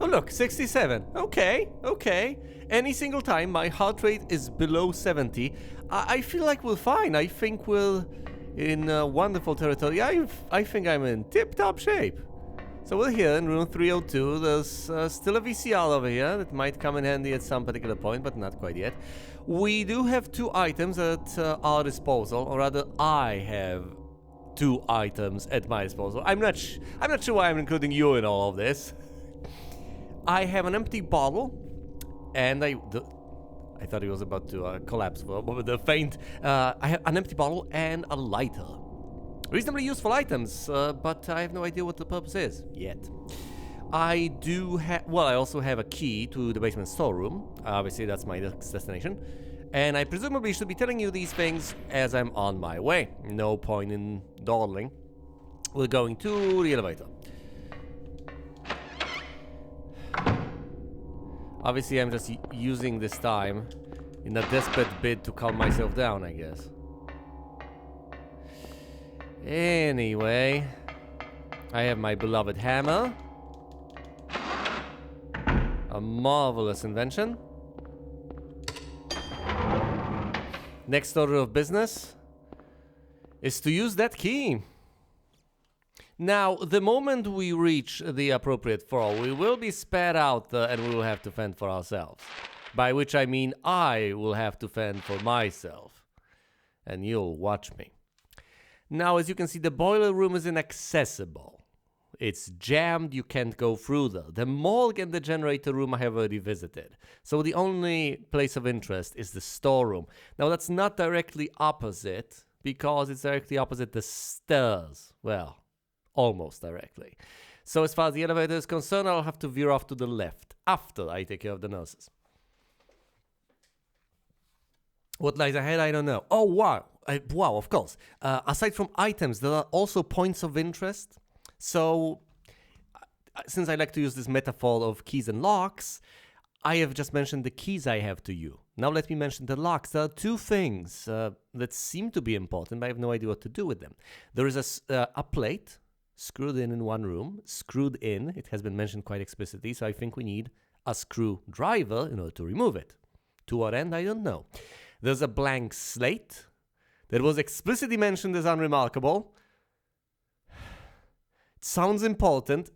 Oh look, 67. Okay, okay. Any single time my heart rate is below 70, I feel like we're fine. I think we're in wonderful territory. I think I'm in tip-top shape. So we're here in room 302. There's still a VCR over here that might come in handy at some particular point, but not quite yet. We do have 2 items at our disposal, or rather I have 2 items at my disposal. I'm not sure why I'm including you in all of this. I have an empty bottle, and I thought he was about to collapse for a moment, the faint. I have an empty bottle and a lighter. Reasonably useful items, but I have no idea what the purpose is yet. I also have a key to the basement storeroom. Obviously, that's my next destination. And I presumably should be telling you these things as I'm on my way. No point in dawdling. We're going to the elevator. Obviously, I'm just using this time in a desperate bid to calm myself down, I guess. Anyway, I have my beloved hammer. A marvelous invention. Next order of business is to use that key. Now, the moment we reach the appropriate floor, we will be spat out and we will have to fend for ourselves. By which I mean I will have to fend for myself. And you'll watch me. Now, as you can see, the boiler room is inaccessible. It's jammed, you can't go through there. The morgue and the generator room I have already visited. So the only place of interest is the storeroom. Now, that's not directly opposite, because it's directly opposite the stairs. Well, almost directly. So as far as the elevator is concerned, I'll have to veer off to the left after I take care of the nurses. What lies ahead, I don't know. Oh, wow. Wow, of course. Aside from items, there are also points of interest. So, since I like to use this metaphor of keys and locks, I have just mentioned the keys I have to you. Now let me mention the locks. There are 2 things that seem to be important, but I have no idea what to do with them. There is a plate screwed in one room. Screwed in, it has been mentioned quite explicitly, so I think we need a screwdriver in order to remove it. To what end, I don't know. There's a blank slate that was explicitly mentioned as unremarkable. It sounds important.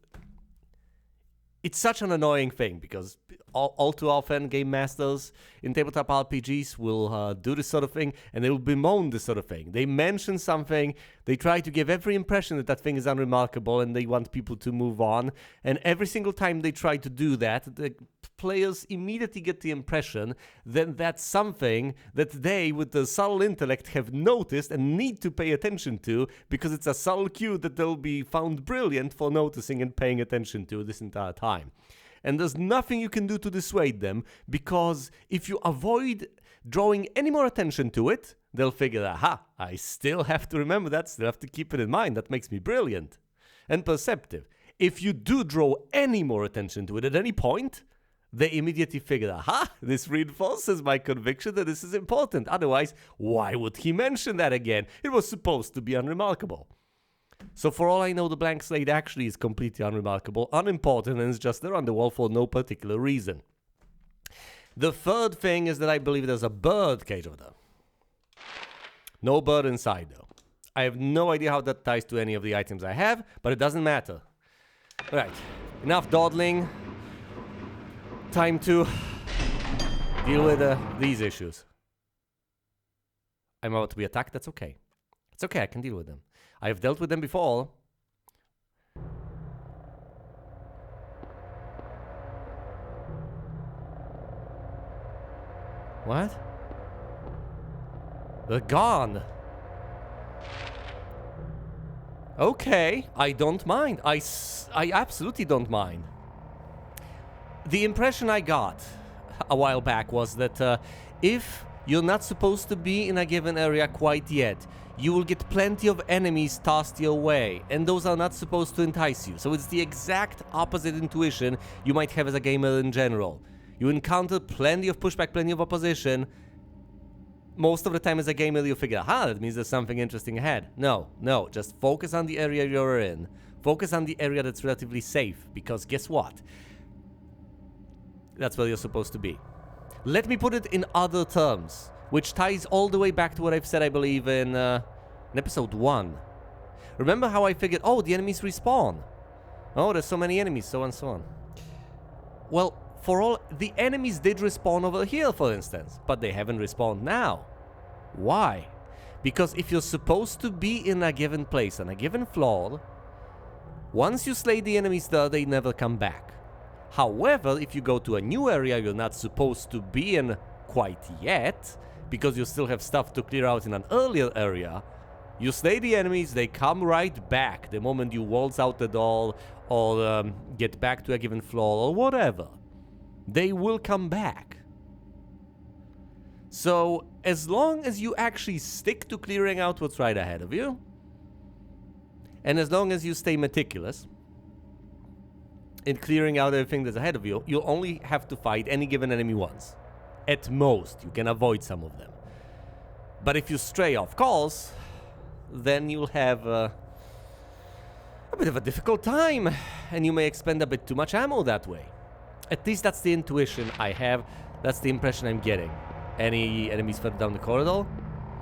It's such an annoying thing because all too often game masters in tabletop RPGs will do this sort of thing and they will bemoan this sort of thing. They mention something, they try to give every impression that thing is unremarkable and they want people to move on. And every single time they try to do that, the players immediately get the impression that that's something that they, with the subtle intellect, have noticed and need to pay attention to because it's a subtle cue that they'll be found brilliant for noticing and paying attention to this entire time. And there's nothing you can do to dissuade them because if you avoid drawing any more attention to it, they'll figure, aha, I still have to remember that, still have to keep it in mind. That makes me brilliant and perceptive. If you do draw any more attention to it at any point, they immediately figure, aha, this reinforces my conviction that this is important. Otherwise, why would he mention that again? It was supposed to be unremarkable. So for all I know, the blank slate actually is completely unremarkable, unimportant, and is just there on the wall for no particular reason. The third thing is that I believe there's a bird cage over there. No bird inside, though. I have no idea how that ties to any of the items I have, but it doesn't matter. All right, enough dawdling. Time to deal with these issues. I'm about to be attacked, that's okay. It's okay, I can deal with them. I have dealt with them before. What? They're gone. Okay, I don't mind. I absolutely don't mind. The impression I got a while back was that if you're not supposed to be in a given area quite yet, you will get plenty of enemies tossed your way, and those are not supposed to entice you. So it's the exact opposite intuition you might have as a gamer in general. You encounter plenty of pushback, plenty of opposition. Most of the time as a gamer you figure, that means there's something interesting ahead. No, just focus on the area you're in. Focus on the area that's relatively safe, because guess what? That's where you're supposed to be. Let me put it in other terms, which ties all the way back to what I've said, I believe, in episode 1. Remember how I figured, oh, the enemies respawn. Oh, there's so many enemies, so on and so on. Well, for all, the enemies did respawn over here, for instance, but they haven't respawned now. Why? Because if you're supposed to be in a given place, on a given floor, once you slay the enemies there, they never come back. However, if you go to a new area you're not supposed to be in quite yet, because you still have stuff to clear out in an earlier area, you slay the enemies, they come right back the moment you waltz out the door or get back to a given floor or whatever. They will come back. So, as long as you actually stick to clearing out what's right ahead of you, and as long as you stay meticulous in clearing out everything that's ahead of you, you'll only have to fight any given enemy once. At most, you can avoid some of them. But if you stray off course, then you'll have a bit of a difficult time, and you may expend a bit too much ammo that way. At least that's the intuition I have, that's the impression I'm getting. Any enemies further down the corridor?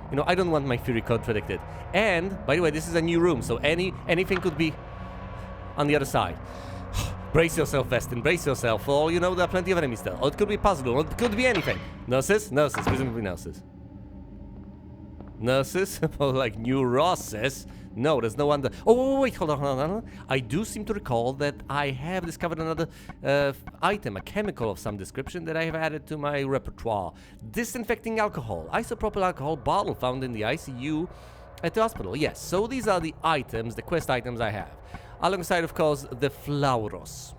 You know, I don't want my theory contradicted. And, by the way, this is a new room, so anything could be on the other side. Brace yourself, Vestin, brace yourself, for all you know, there are plenty of enemies there. Or it could be a puzzle room, or it could be anything. Nurses? Nurses, presumably nurses. Nurses? Or like neuroses? No, there's no wonder. Oh, wait, hold on. I do seem to recall that I have discovered another item, a chemical of some description that I have added to my repertoire. Disinfecting alcohol, isopropyl alcohol bottle found in the ICU at the hospital. Yes, so these are the items, the quest items I have. Alongside, of course, the flauros.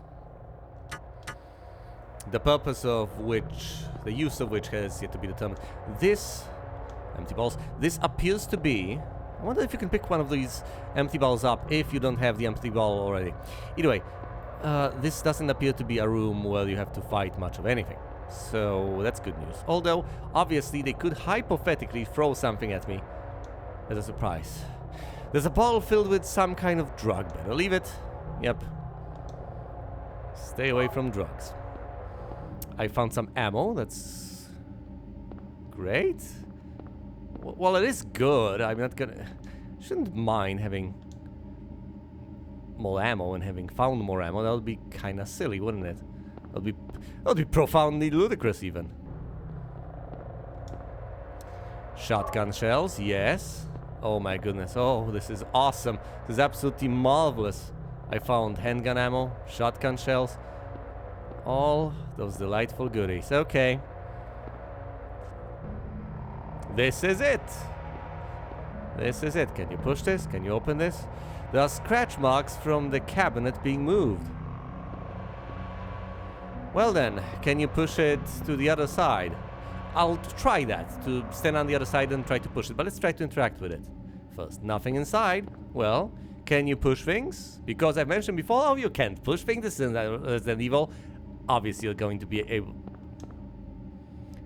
The purpose of which, the use of which has yet to be determined. This, empty balls, this appears to be... I wonder if you can pick one of these empty balls up if you don't have the empty ball already. Either way, this doesn't appear to be a room where you have to fight much of anything. So that's good news. Although, obviously, they could hypothetically throw something at me as a surprise. There's a bottle filled with some kind of drug. Better leave it. Yep. Stay away from drugs. I found some ammo. That's great. Well, it is good. I'm not gonna... Shouldn't mind having more ammo and having found more ammo. That would be kind of silly, wouldn't it? That would be profoundly ludicrous, even. Shotgun shells, yes. Oh my goodness. Oh, this is awesome. This is absolutely marvelous. I found handgun ammo, shotgun shells. All those delightful goodies. Okay. This is it. This is it. Can you push this? Can you open this? There are scratch marks from the cabinet being moved. Well then, can you push it to the other side? I'll try that, to stand on the other side and try to push it, but let's try to interact with it. First, nothing inside. Well, can you push things? Because I've mentioned before, oh, you can't push things. This is Resident Evil. Obviously, you're going to be able...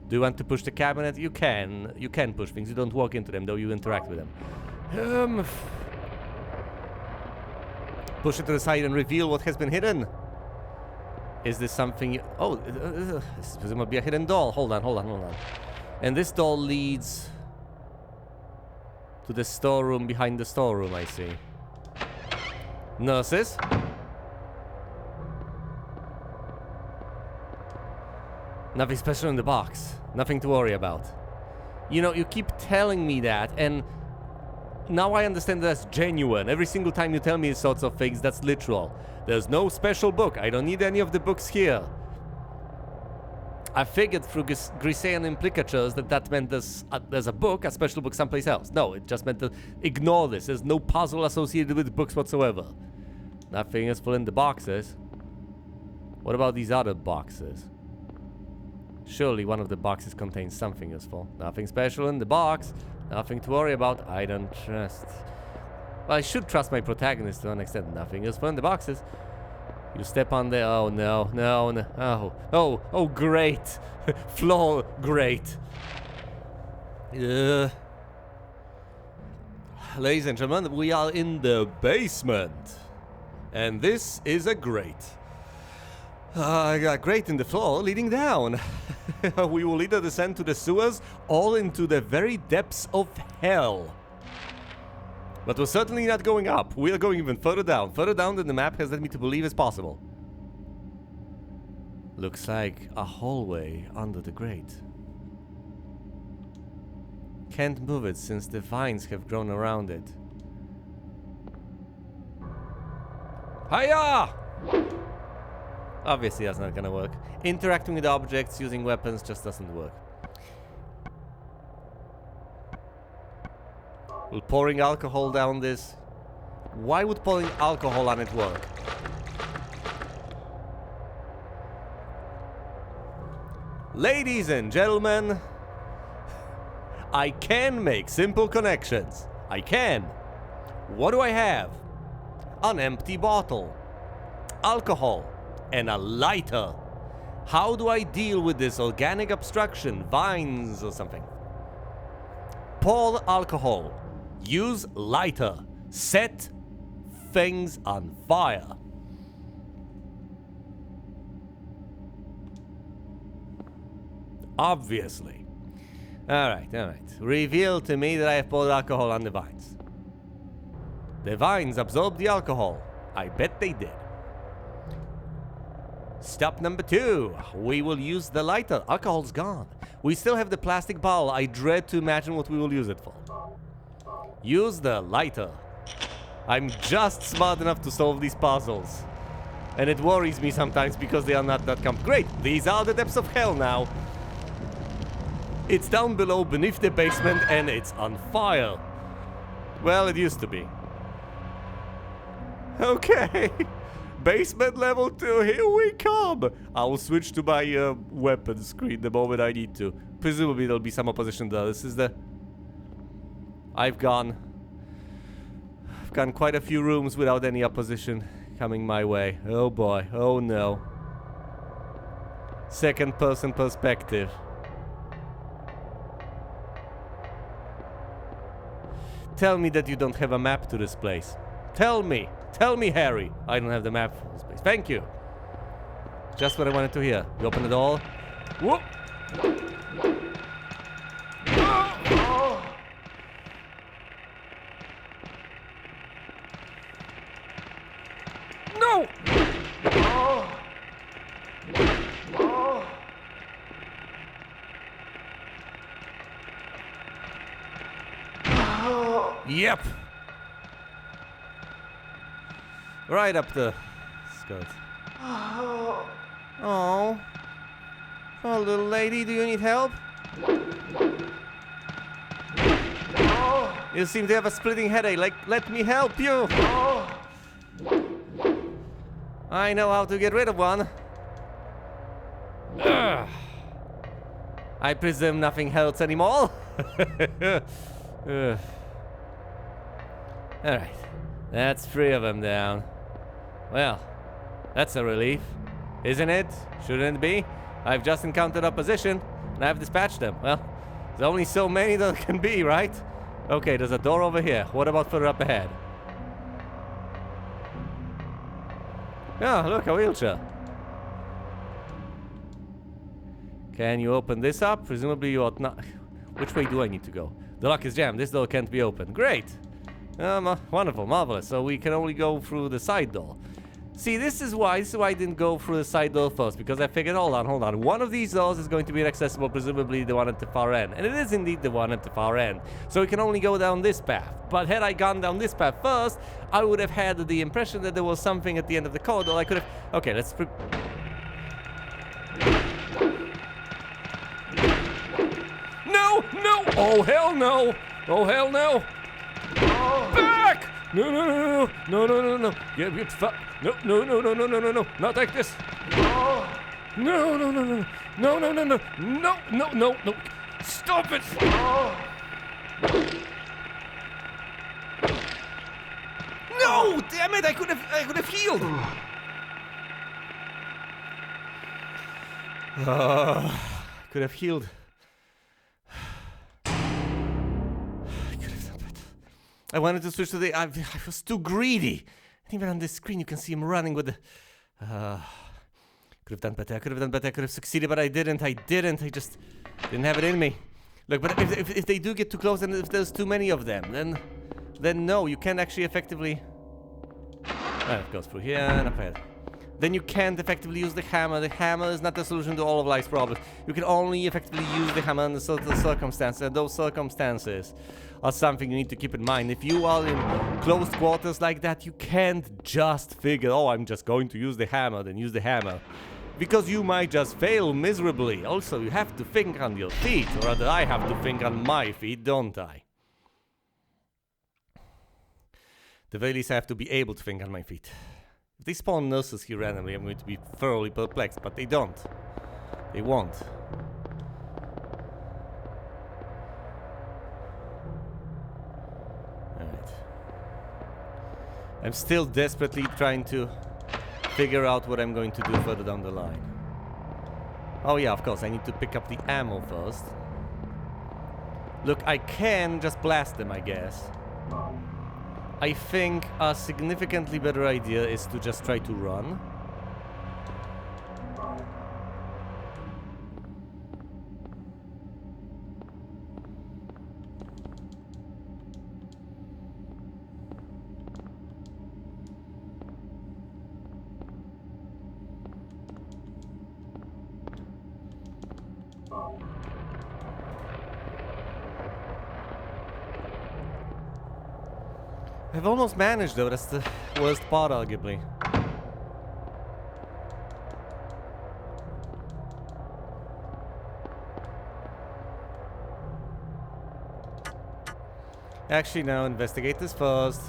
Do you want to push the cabinet? You can. You can push things. You don't walk into them, though you interact with them. Push it to the side and reveal what has been hidden. Is this something you... Oh, this must be a hidden door. Hold on. And this door leads to the storeroom behind the storeroom, I see. Nurses? Nothing special in the box. Nothing to worry about. You know, you keep telling me that, and now I understand that's genuine. Every single time you tell me these sorts of things, that's literal. There's no special book. I don't need any of the books here. I figured through Grisean implicatures that meant there's a book, a special book someplace else. No, it just meant to ignore this. There's no puzzle associated with books whatsoever. Nothing is full in the boxes. What about these other boxes? Surely one of the boxes contains something useful. Nothing special in the box. Nothing to worry about. I don't trust. Well, I should trust my protagonist to an extent. Nothing useful in the boxes. You step on the... Oh, no. Oh, great. Floor, great. Ladies and gentlemen, we are in the basement. And this is a grate. Got grate in the floor leading down. We will either descend to the sewers or into the very depths of hell. But we're certainly not going up. We are going even further down than the map has led me to believe is possible. Looks like a hallway under the grate. Can't move it since the vines have grown around it. Hiya! Obviously that's not gonna work. Interacting with objects using weapons just doesn't work. Will pouring alcohol down this? Why would pouring alcohol on it work? Ladies and gentlemen, I can make simple connections. I can. What do I have? An empty bottle, alcohol, and a lighter. How do I deal with this organic obstruction, vines or something? Pour alcohol. Use lighter. Set things on fire. Obviously. Alright. Reveal to me that I have poured alcohol on the vines. The vines absorb the alcohol. I bet they did. Step number 2. We will use the lighter. Alcohol's gone. We still have the plastic bottle. I dread to imagine what we will use it for. Use the lighter. I'm just smart enough to solve these puzzles. And it worries me sometimes because they are not that Great! These are the depths of hell now. It's down below, beneath the basement, and it's on fire. Well, it used to be. Okay. Basement level 2, here we come! I will switch to my weapon screen the moment I need to. Presumably there'll be some opposition there. This is the... I've gone quite a few rooms without any opposition coming my way. Oh boy, oh no. Second person perspective. Tell me that you don't have a map to this place. Tell me, Harry. I don't have the map for this place. Thank you. Just what I wanted to hear. You open the door. Whoop! No! Yep. Right up the skirt. Oh. Oh, little lady, do you need help? You seem to have a splitting headache. Like, let me help you. I know how to get rid of one. Ugh. I presume nothing hurts anymore. Alright, that's 3 of them down. Well, that's a relief, isn't it? Shouldn't it be? I've just encountered opposition, and I've dispatched them. Well, there's only so many there can be, right? Okay, there's a door over here. What about further up ahead? Oh, look, a wheelchair. Can you open this up? Presumably you ought not. Which way do I need to go? The lock is jammed. This door can't be opened. Great. Wonderful, marvelous. So we can only go through the side door. See, this is why I didn't go through the side door first, because I figured, hold on. One of these doors is going to be inaccessible, presumably the one at the far end. And it is indeed the one at the far end. So we can only go down this path. But had I gone down this path first, I would have had the impression that there was something at the end of the corridor I could have... Okay, let's... No! Oh, hell no! Oh, hell no! Back! No. Get fuck. No. Not like this. No. Stop it! No! Damn it! I could have healed. Could have healed. I wanted to switch to the... I was too greedy. And even on this screen, you can see him running with the... Could Could have done better, I could have done better, I could have succeeded, but I didn't, I just didn't have it in me. Look, but if they do get too close and if there's too many of them, then no, you can't actually effectively... it goes through here and up ahead. Then you can't effectively use the hammer. The hammer is not the solution to all of life's problems. You can only effectively use the hammer under certain circumstances, and those circumstances are something you need to keep in mind. If you are in close quarters like that, you can't just figure, oh, I'm just going to use the hammer, then use the hammer. Because you might just fail miserably. Also, you have to think on your feet, or rather I have to think on my feet, don't I? The very least I have to be able to think on my feet. If they spawn nurses here randomly, I'm going to be thoroughly perplexed, but they don't. They won't. Alright. I'm still desperately trying to figure out what I'm going to do further down the line. Oh yeah, of course, I need to pick up the ammo first. Look, I can just blast them, I guess. I think a significantly better idea is to just try to run. I've almost managed though, that's the worst part arguably. Actually no, investigate this first.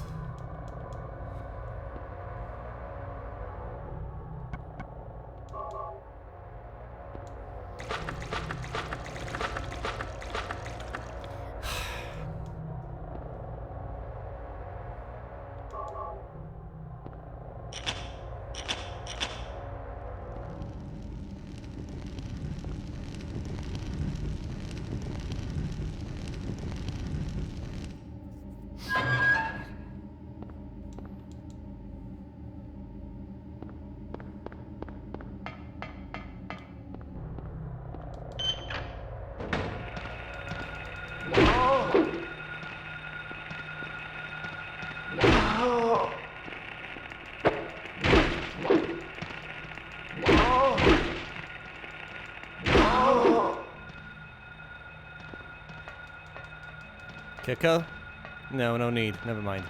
Kicker? No, no need. Never mind.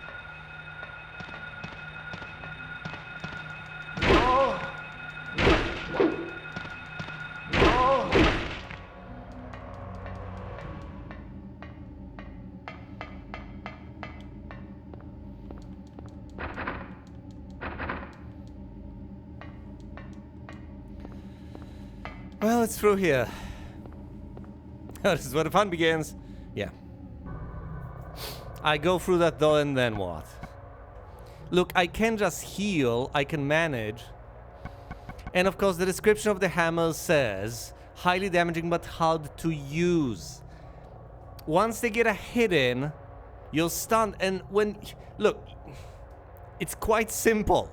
Well, it's through here. This is where the fun begins. Yeah. I go through that door and then what? Look, I can just heal, I can manage. And of course the description of the hammer says, highly damaging but hard to use. Once they get a hit in, you're stunned, and when... Look, it's quite simple.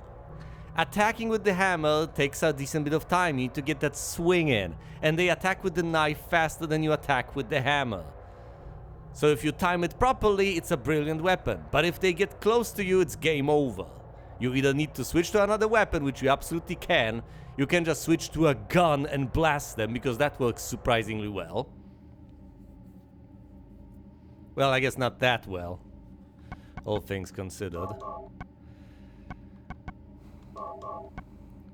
Attacking with the hammer takes a decent bit of time, you need to get that swing in. And they attack with the knife faster than you attack with the hammer. So if you time it properly, it's a brilliant weapon. But if they get close to you, it's game over. You either need to switch to another weapon, which you absolutely can. You can just switch to a gun and blast them, because that works surprisingly well. Well, I guess not that well, all things considered.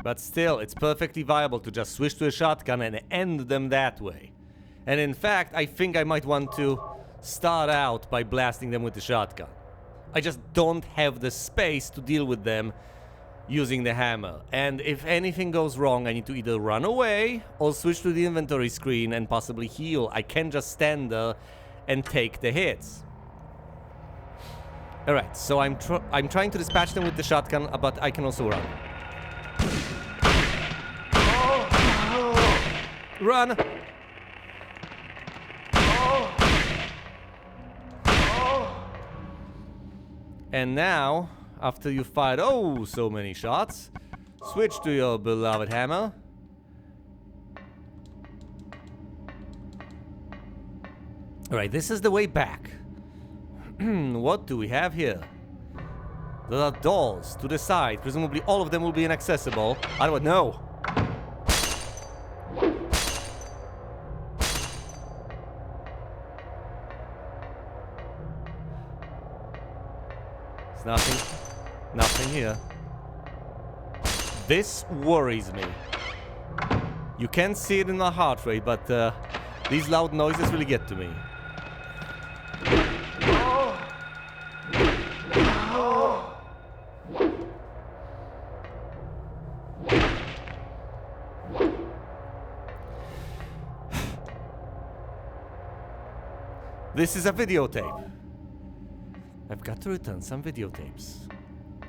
But still, it's perfectly viable to just switch to a shotgun and end them that way. And in fact, I think I might want to start out by blasting them with the shotgun. I just don't have the space to deal with them using the hammer. And if anything goes wrong, I need to either run away or switch to the inventory screen and possibly heal. I can't just stand there and take the hits. Alright, so I'm trying to dispatch them with the shotgun, but I can also run. Run! And now, after you fired oh so many shots, switch to your beloved hammer Alright, this is the way back. What do we have here? There are doors to the side. Presumably all of them will be inaccessible. I don't know. There's nothing here. This worries me. You can't see it in my heart rate, but these loud noises really get to me. This is a videotape. I've got to return some videotapes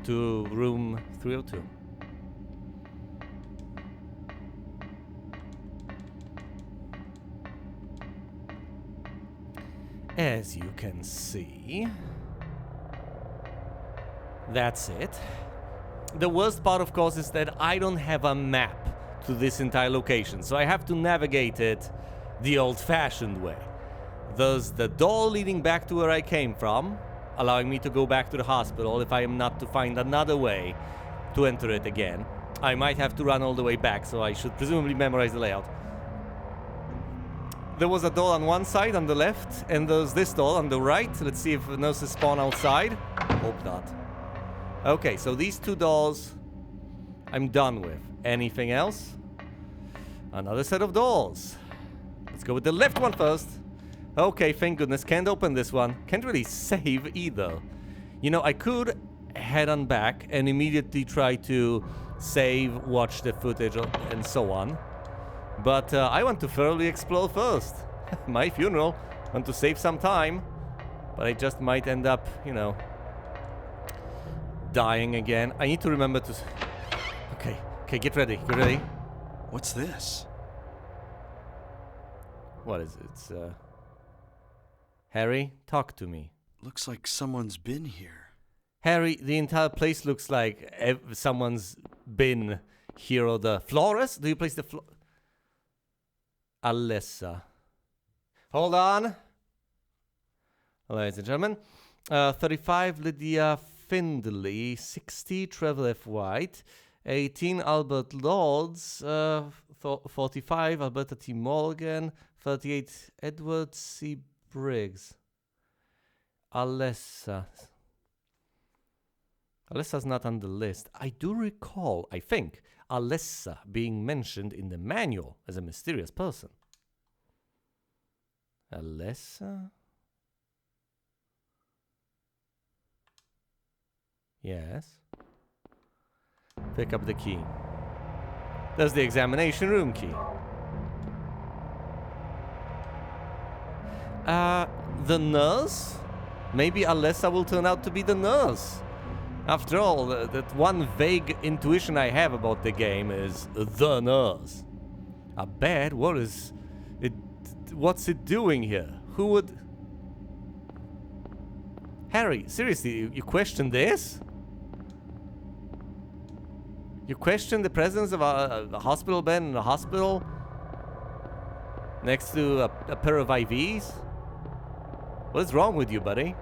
to room 302. As you can see, that's it. The worst part, of course, is that I don't have a map to this entire location, so I have to navigate it the old-fashioned way. There's the door leading back to where I came from, allowing me to go back to the hospital if I am not to find another way to enter it again. I might have to run all the way back, so I should presumably memorize the layout. There was a door on one side on the left, and there's this door on the right. Let's see if nurses spawn outside. Hope not. Okay, so these two doors I'm done with. Anything else? Another set of doors. Let's go with the left one first. Okay, thank goodness. Can't open this one. Can't really save either. You know, I could head on back and immediately try to save, watch the footage, and so on. But I want to thoroughly explore first. My funeral. Want to save some time. But I just might end up, you know, dying again. I need to remember to... Okay, get ready. Get ready. What's this? What is it? It's, Harry, talk to me. Looks like someone's been here. Harry, the entire place looks like someone's been here. Or the Flores? Do you place the Alessa. Hold on. Ladies and gentlemen. 35, Lydia Findley. 60, Trevor F. White. 18, Albert Lords. 45, Alberta T. Morgan. 38, Edward C. Briggs. Alessa. Alessa's not on the list. I do recall, I think, Alessa being mentioned in the manual as a mysterious person. Alessa? Yes. Pick up the key. There's the examination room key. The nurse? Maybe Alessa will turn out to be the nurse. After all, that one vague intuition I have about the game is the nurse. A bed? What is it? What's it doing here? Who would... Harry, seriously, you question this? You question the presence of a hospital bed in a hospital? Next to a pair of IVs? What is wrong with you, buddy?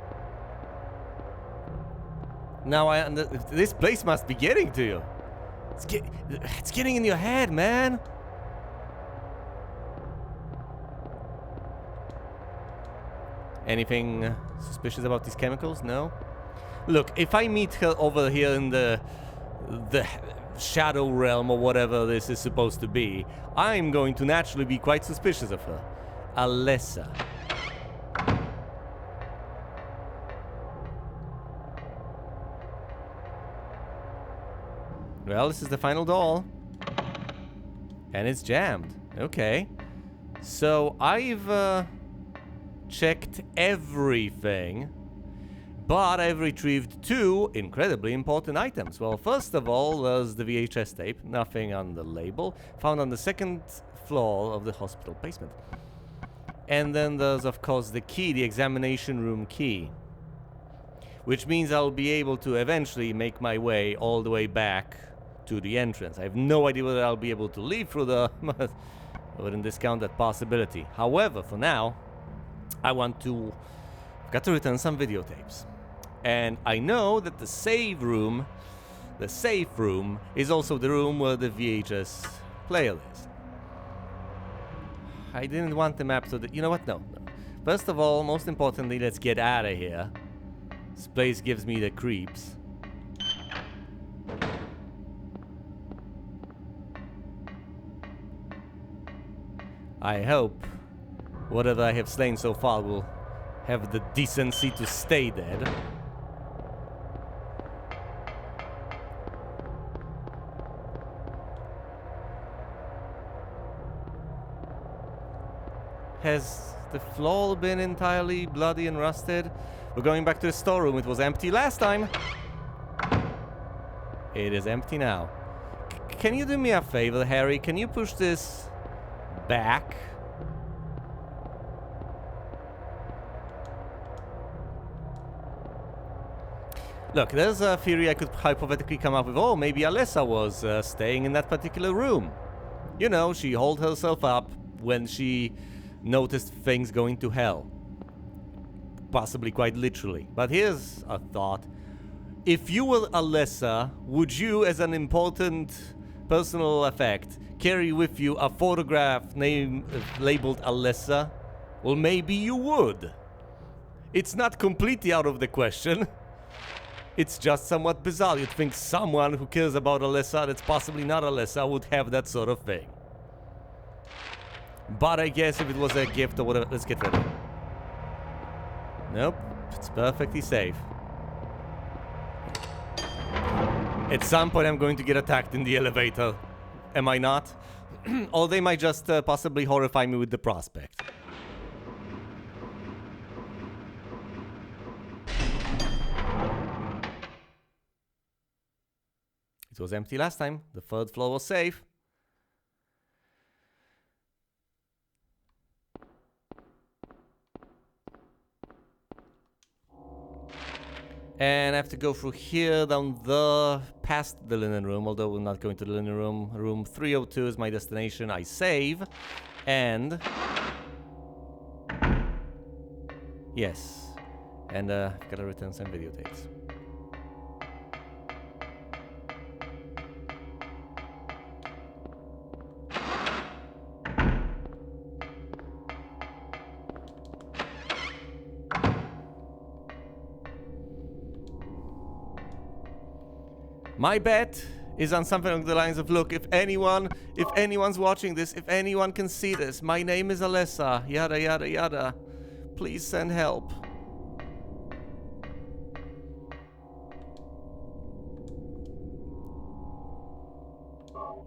Now this place must be getting to you. It's getting in your head, man. Anything suspicious about these chemicals? No? Look, if I meet her over here in the shadow realm or whatever this is supposed to be, I'm going to naturally be quite suspicious of her. Alessa. Well, this is the final door. And it's jammed. Okay. So, I've checked everything. But I've retrieved two incredibly important items. Well, first of all, there's the VHS tape. Nothing on the label. Found on the second floor of the hospital basement. And then there's, of course, the key, the examination room key. Which means I'll be able to eventually make my way all the way back to the entrance. I have no idea whether I'll be able to leave through the... I wouldn't discount that possibility. However, for now, I want to... I've got to return some videotapes. And I know that the safe room is also the room where the VHS player is. I didn't want the map so that... You know what? No. First of all, most importantly, let's get out of here. This place gives me the creeps. I hope whatever I have slain so far will have the decency to stay dead. Has the floor been entirely bloody and rusted? We're going back to the storeroom. It was empty last time. It is empty now. Can you do me a favor, Harry? Can you push this back? Look, there's a theory I could hypothetically come up with. Oh, maybe Alessa was staying in that particular room. You know, she hauled herself up when she noticed things going to hell. Possibly quite literally. But here's a thought. If you were Alessa, would you, as an important personal effect, carry with you a photograph labeled Alessa? Well, maybe you would. It's not completely out of the question. It's just somewhat bizarre. You'd think someone who cares about Alessa that's possibly not Alessa would have that sort of thing. But I guess if it was a gift or whatever... Let's get ready. Nope. It's perfectly safe. At some point I'm going to get attacked in the elevator. Am I not? Or they might just possibly horrify me with the prospect. It was empty last time. The third floor was safe. And I have to go through here, down the past the linen room, although we're not going to the linen room. Room 302 is my destination. I save. And... yes. And I've got to return some videotapes. My bet is on something along the lines of, look, if anyone's watching this, if anyone can see this, my name is Alessa, yada yada yada. Please send help.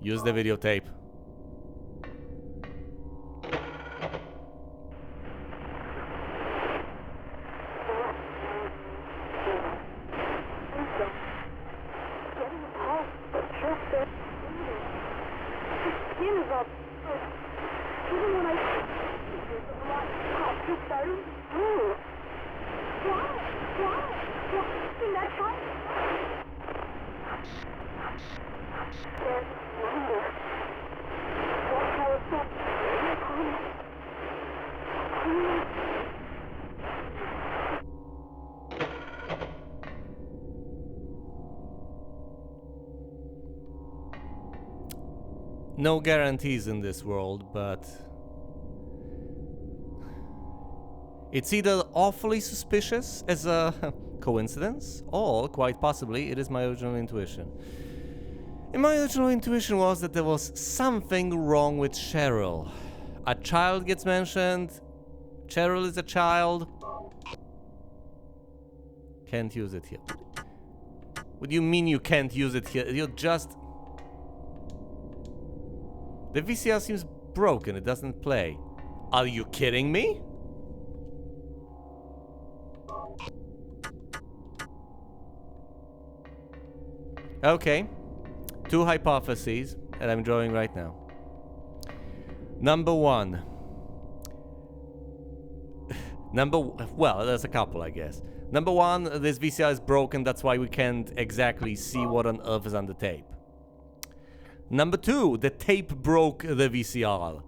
Use the videotape. No guarantees in this world, but it's either awfully suspicious as a coincidence, or quite possibly it is my original intuition. And my original intuition was that there was something wrong with Cheryl. A child gets mentioned. Cheryl is a child. Can't use it here. What do you mean you can't use it here? You're just... The VCR seems broken, it doesn't play. Are you kidding me? Okay. Two hypotheses that I'm drawing right now. Number one. Well, there's a couple, I guess. Number one, this VCR is broken, that's why we can't exactly see what on earth is on the tape. Number two, the tape broke the VCR.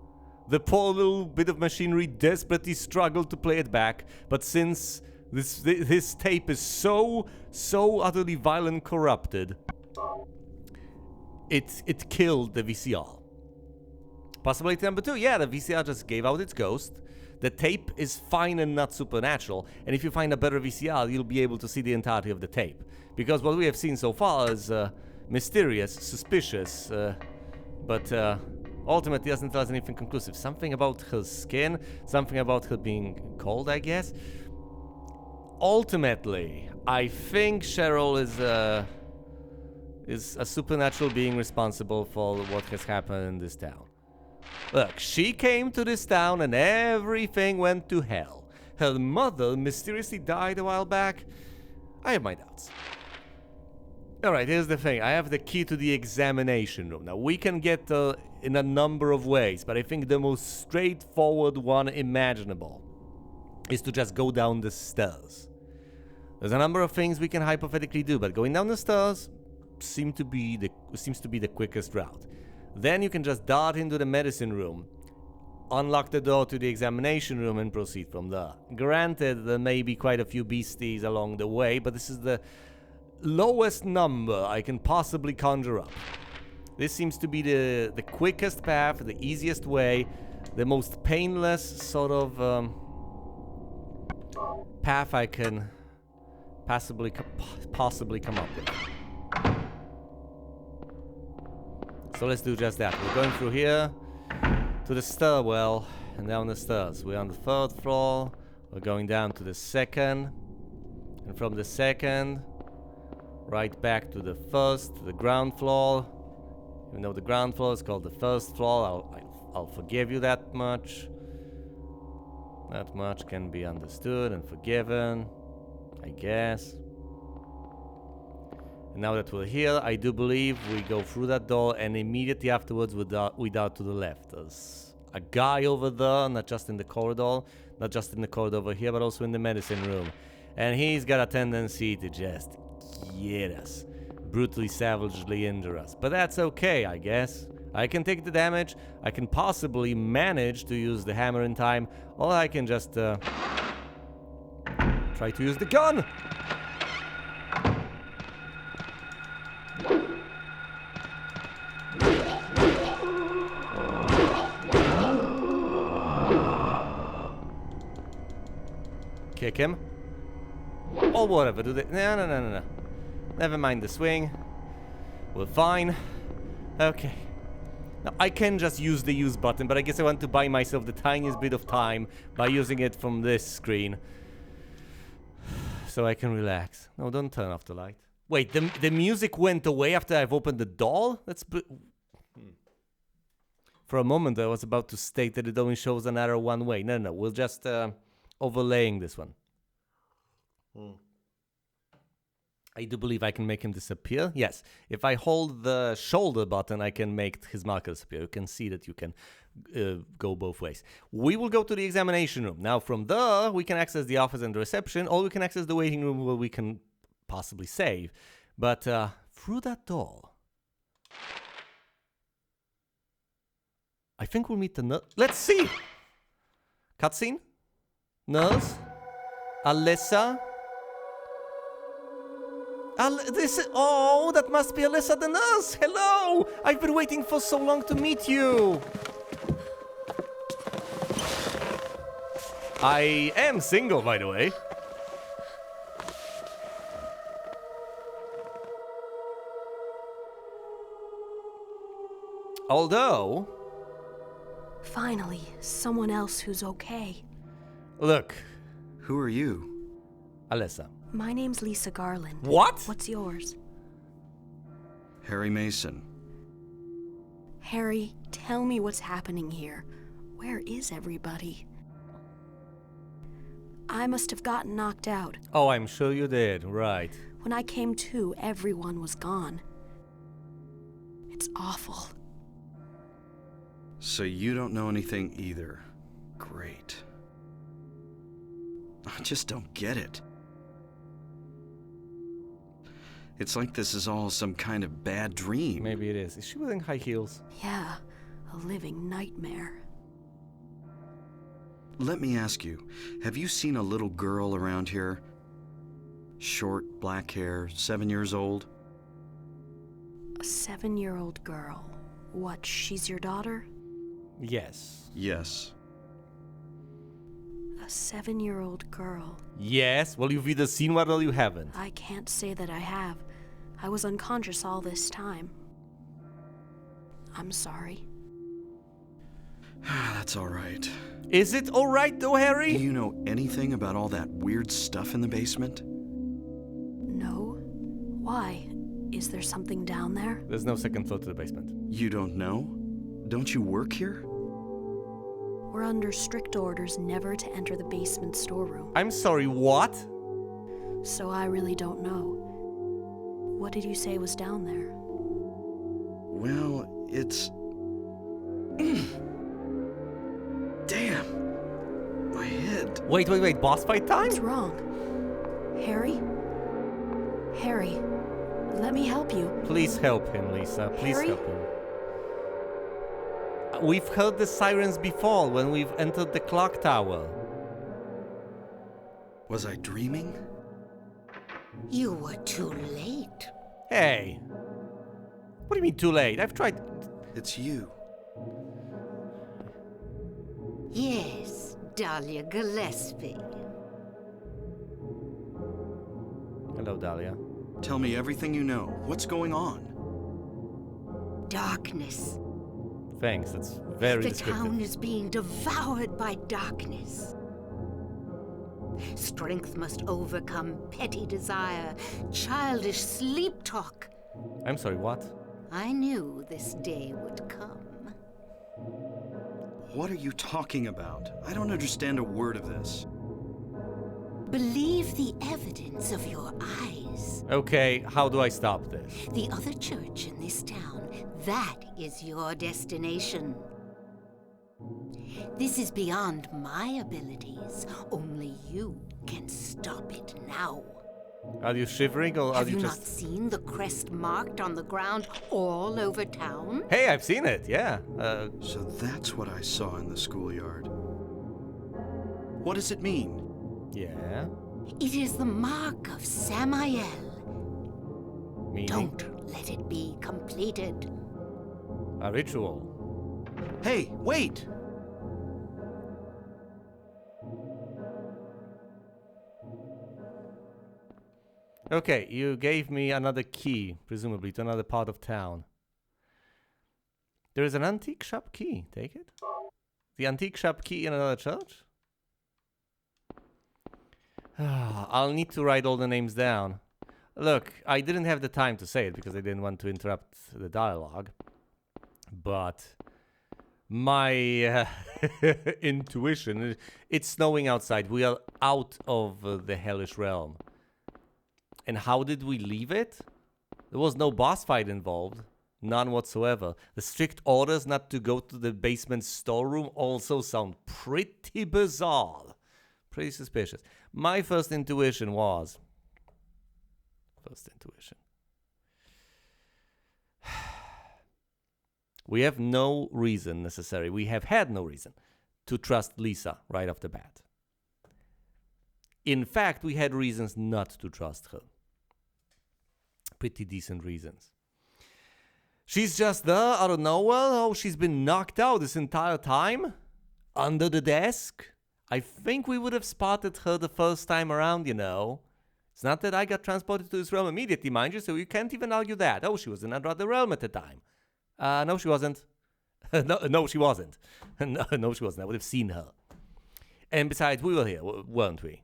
The poor little bit of machinery desperately struggled to play it back, but since this tape is so utterly violent corrupted, it killed the VCR. Possibility number 2, yeah, the VCR just gave out its ghost. The tape is fine and not supernatural, and if you find a better VCR, you'll be able to see the entirety of the tape. Because what we have seen so far is mysterious, suspicious, but ultimately doesn't tell us anything conclusive. Something about her skin, something about her being cold, I guess. Ultimately, I think Cheryl is a supernatural being responsible for what has happened in this town. Look, she came to this town and everything went to hell. Her mother mysteriously died a while back. I have my doubts. Alright, here's the thing. I have the key to the examination room. Now, we can get in a number of ways, but I think the most straightforward one imaginable is to just go down the stairs. There's a number of things we can hypothetically do, but going down the stairs seems to be the quickest route. Then you can just dart into the medicine room, unlock the door to the examination room, and proceed from there. Granted, there may be quite a few beasties along the way, but this is the lowest number I can possibly conjure up. This seems to be the quickest path, the easiest way, the most painless sort of path I can possibly come up with. So let's do just that. We're going through here to the stairwell and down the stairs. We're on the 3rd floor. We're going down to the 2nd. And from the 2nd, right back to the 1st, to the ground floor. Even though the ground floor is called the 1st floor, I'll forgive you that much. That much can be understood and forgiven, I guess. And now that we're here, I do believe we go through that door, and immediately afterwards we dart to the left. There's a guy over there, not just in the corridor over here, but also in the medicine room. And he's got a tendency to just get us, brutally, savagely injure us. But that's okay, I guess. I can take the damage, I can possibly manage to use the hammer in time, or I can just try to use the gun! Kick him. Or whatever, do they? No. Never mind the swing. We're fine. Okay. Now, I can just use the use button, but I guess I want to buy myself the tiniest bit of time by using it from this screen. So I can relax. No, don't turn off the light. Wait, the music went away after I've opened the door? That's... For a moment, I was about to state that it only shows an arrow one way. No, we'll just... overlaying this one. I do believe I can make him disappear. Yes, if I hold the shoulder button, I can make his marker disappear. You can see that you can go both ways. We will go to the examination room. Now from there, we can access the office and the reception, or we can access the waiting room where we can possibly save. But through that door, I think we'll meet the nurse. Let's see! Cutscene? Nurse? Alyssa? Oh, that must be Alyssa the nurse! Hello! I've been waiting for so long to meet you! I am single, by the way. Although... Finally, someone else who's okay. Look. Who are you? Alyssa. My name's Lisa Garland. What? What's yours? Harry Mason. Harry, tell me what's happening here. Where is everybody? I must have gotten knocked out. Oh, I'm sure you did, right. When I came to, everyone was gone. It's awful. So you don't know anything either. Great. I just don't get it. It's like this is all some kind of bad dream. Maybe it is. Is she wearing high heels? Yeah, a living nightmare. let me ask you, have you seen a little girl around here? Short, black hair, 7 years old? A 7-year-old girl. What, she's your daughter? Yes. Yes. A 7-year-old girl. Yes? Well, you've either seen one or you haven't. I can't say that I have. I was unconscious all this time. I'm sorry. That's all right. Is it alright though, Do Harry? you know anything about all that weird stuff in the basement? No? Why? Is there something down there? There's no second floor to the basement. You don't know? Don't you work here? We're under strict orders never to enter the basement storeroom, I'm sorry, what? so I really don't know. What did you say was down there? Well, it's... Damn! My head. Wait, boss fight time? What's wrong? Harry? Harry, let me help you. Please help him, Lisa. Please Harry? help him. We've heard the sirens before when we've entered the clock tower. Was I dreaming? You were too late. Hey. What do you mean too late? I've tried... It's you. Yes, Dahlia Gillespie. Hello, Dahlia. Tell me everything you know. What's going on? Darkness. Thanks, that's very The descriptive. town is being devoured by darkness. Strength must overcome petty desire, childish sleep talk. I'm sorry, what? I knew this day would come. What are you talking about? I don't understand a word of this. Believe the evidence of your eyes. Okay, how do I stop this? The other church in this town, that is your destination. This is beyond my abilities. Only you can stop it now. Are you shivering or are Have you you just... not seen the crest marked on the ground all over town? Hey, I've seen it, yeah. So that's what I saw in the schoolyard. What does it mean? Yeah. It is the mark of Samael. Meaning? Don't let it be completed. A ritual. Hey, wait! Okay, you gave me another key, presumably to another part of town. There is an antique shop key. Take it. The antique shop key in another church? I'll need to write all the names down. Look, I didn't have the time to say it because I didn't want to interrupt the dialogue. But my intuition, it's snowing outside. We are out of the hellish realm. And how did we leave it? There was no boss fight involved. None whatsoever. The strict orders not to go to the basement storeroom also sound pretty bizarre. Pretty suspicious. My first intuition was... We have no reason necessary. We have had no reason to trust Lisa right off the bat. In fact, we had reasons not to trust her. Pretty decent reasons. She's just there out of nowhere. Oh, she's been knocked out this entire time? Under the desk? I think we would have spotted her the first time around, you know. It's not that I got transported to this realm immediately, mind you, so you can't even argue that. Oh, she was in another realm at the time. No, she wasn't. no, she wasn't. No, she wasn't. I would have seen her. And besides, we were here, weren't we?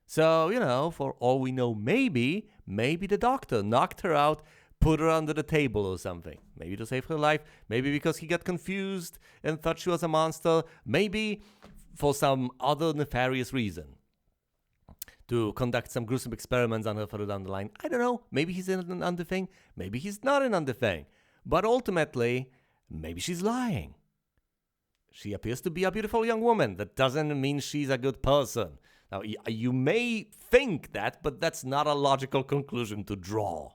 So, you know, for all we know, maybe the doctor knocked her out, put her under the table or something. Maybe to save her life. Maybe because he got confused and thought she was a monster. Maybe for some other nefarious reason. To conduct some gruesome experiments on her further down the line. I don't know. Maybe he's in an underthing. Maybe he's not an underthing. But ultimately, maybe she's lying. She appears to be a beautiful young woman. That doesn't mean she's a good person. Now, you may think that, but that's not a logical conclusion to draw.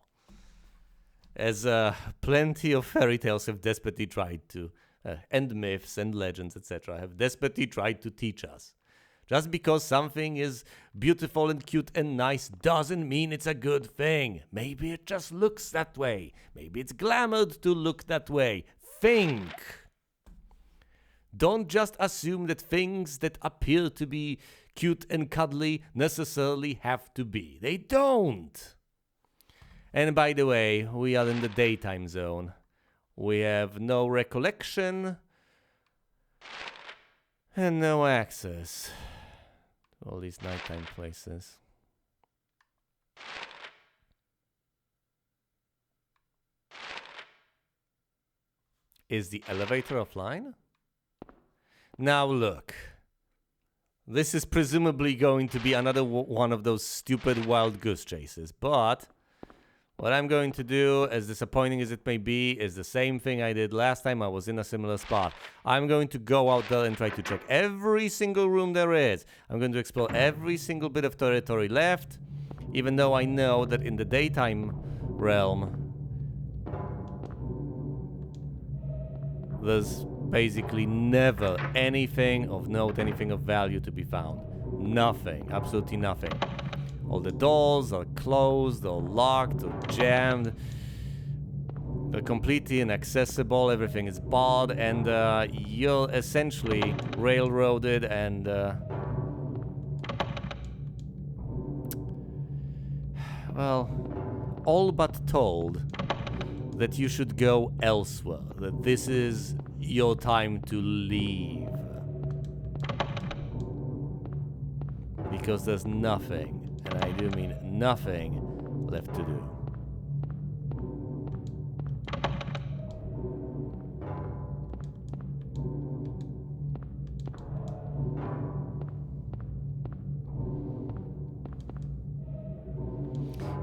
As plenty of fairy tales have desperately tried to and myths and legends, etc., have desperately tried to teach us. Just because something is beautiful and cute and nice doesn't mean it's a good thing. Maybe it just looks that way. Maybe it's glamoured to look that way. Think. Don't just assume that things that appear to be cute and cuddly necessarily have to be. They don't. And by the way, we are in the daytime zone. We have no recollection and no access to all these nighttime places. Is the elevator offline? Now look. This is presumably going to be another one of those stupid wild goose chases, but what I'm going to do, as disappointing as it may be, is the same thing I did last time I was in a similar spot. I'm going to go out there and try to check every single room there is. I'm going to explore every single bit of territory left, even though I know that in the daytime realm, there's basically never anything of note, anything of value to be found. Nothing, absolutely nothing. All the doors are closed, or locked, or jammed. They're completely inaccessible, everything is barred, and you're essentially railroaded and... well, all but told that you should go elsewhere, that this is your time to leave. Because there's nothing, and I do mean nothing, left to do.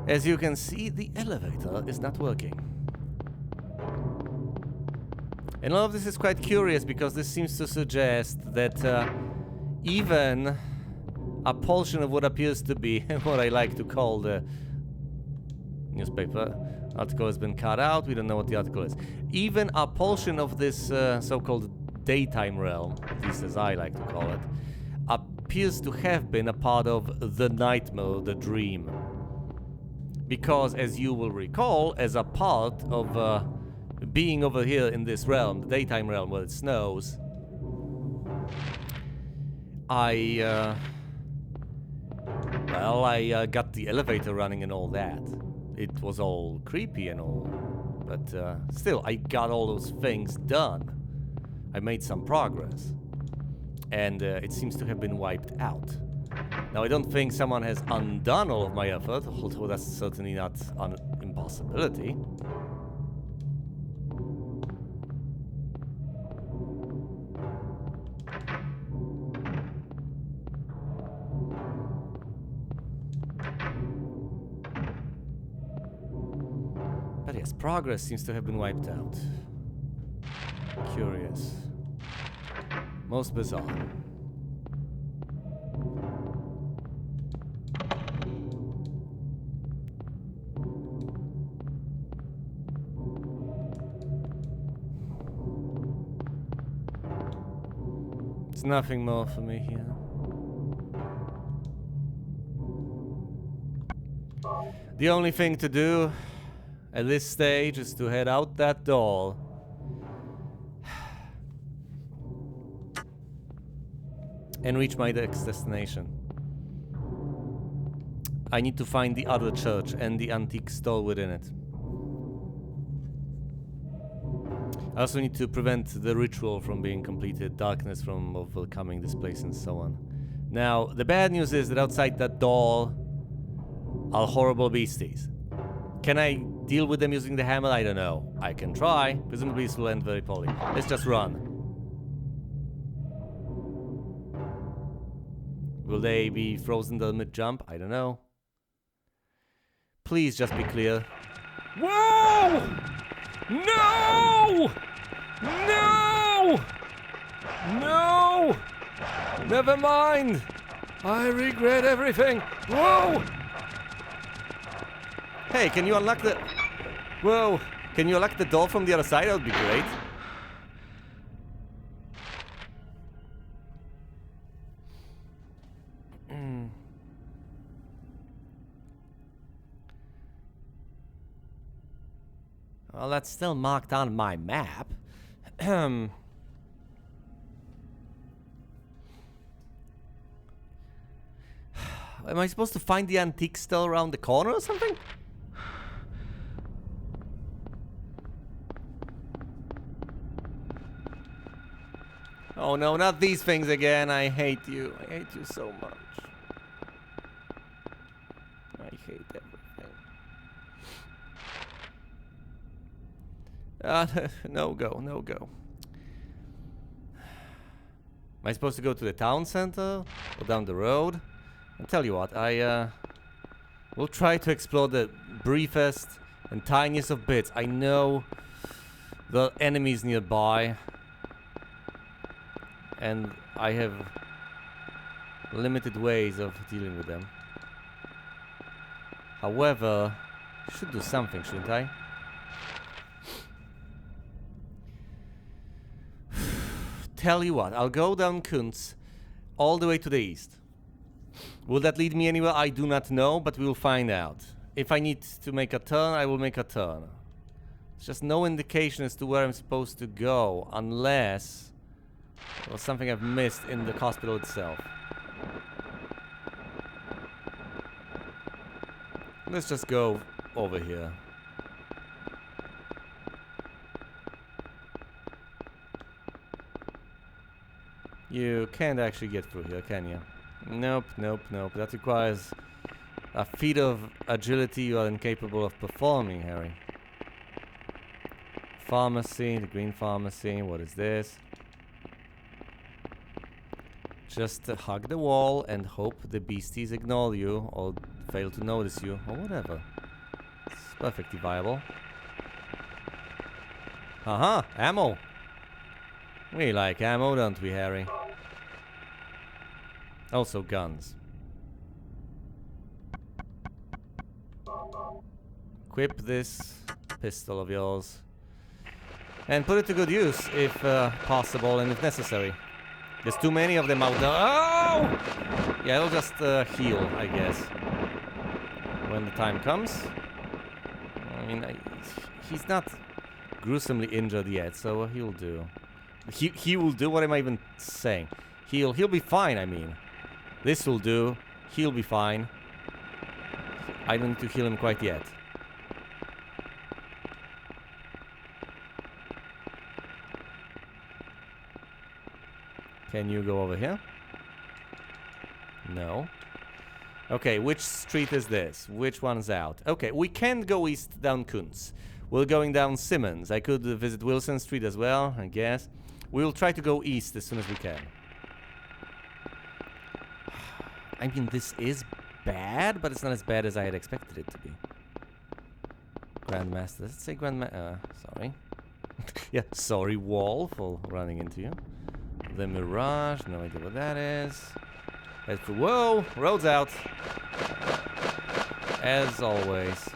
As you can see, the elevator is not working. And all of this is quite curious because this seems to suggest that even a portion of what appears to be what I like to call the newspaper article has been cut out. We don't know what the article is. Even a portion of this so-called daytime realm, at least as I like to call it, appears to have been a part of the nightmare, the dream. Because, as you will recall, as a part of being over here in this realm, the daytime realm where it snows, I got the elevator running and all that. It was all creepy and all, but still, I got all those things done. I made some progress, and it seems to have been wiped out. Now, I don't think someone has undone all of my effort, although that's certainly not an impossibility. But yes, progress seems to have been wiped out. Curious. Most bizarre. There's nothing more for me here. The only thing to do at this stage is to head out that door. And reach my next destination. I need to find the other church and the antique store within it. I also need to prevent the ritual from being completed, darkness from overcoming this place, and so on. Now, the bad news is that outside that door are horrible beasties. Can I deal with them using the hammer? I don't know. I can try. Presumably this will end very poorly. Let's just run. Will they be frozen the mid-jump? I don't know. Please just be clear. Whoa! No! No! No! Never mind! I regret everything! Whoa! Hey, can you unlock the... Whoa! Can you unlock the door from the other side? That would be great. Well, that's still marked on my map. Am I supposed to find the antique still around the corner or something? Oh no, not these things again. I hate you. I hate you so much. I hate everything. No go, no go. Am I supposed to go to the town center or down the road? I'll tell you what, I will try to explore the briefest and tiniest of bits. I know the enemies nearby, and I have limited ways of dealing with them. However, I should do something, shouldn't I? Tell you what, I'll go down Kuntz all the way to the east. Will that lead me anywhere? I do not know, but we'll find out. If I need to make a turn, I will make a turn. There's just no indication as to where I'm supposed to go, unless there was something I've missed in the hospital itself. Let's just go over here. You can't actually get through here, can you? Nope, nope, nope. That requires a feat of agility you are incapable of performing, Harry. Pharmacy, the green pharmacy. What is this? Just hug the wall and hope the beasties ignore you or fail to notice you or whatever. It's perfectly viable. Haha, ammo. We like ammo, don't we, Harry? Also guns. Equip this pistol of yours and put it to good use if possible and if necessary. There's too many of them out there. Oh! Yeah, it'll just heal, I guess, when the time comes. I mean, he's not gruesomely injured yet, so he'll do. He will do. What am I even saying? He'll be fine. I mean, this will do. He'll be fine. I don't need to heal him quite yet. Can you go over here? No. Okay, which street is this? Which one's out? Okay, we can't go east down Kuntz. We're going down Simmons. I could visit Wilson Street as well, I guess. We'll try to go east as soon as we can. I mean, this is bad, but it's not as bad as I had expected it to be. Grandmaster. Let's say Grandmaster. Sorry. Yeah, sorry, wall, for running into you. The Mirage. No idea what that is. Whoa! Road's out. As always.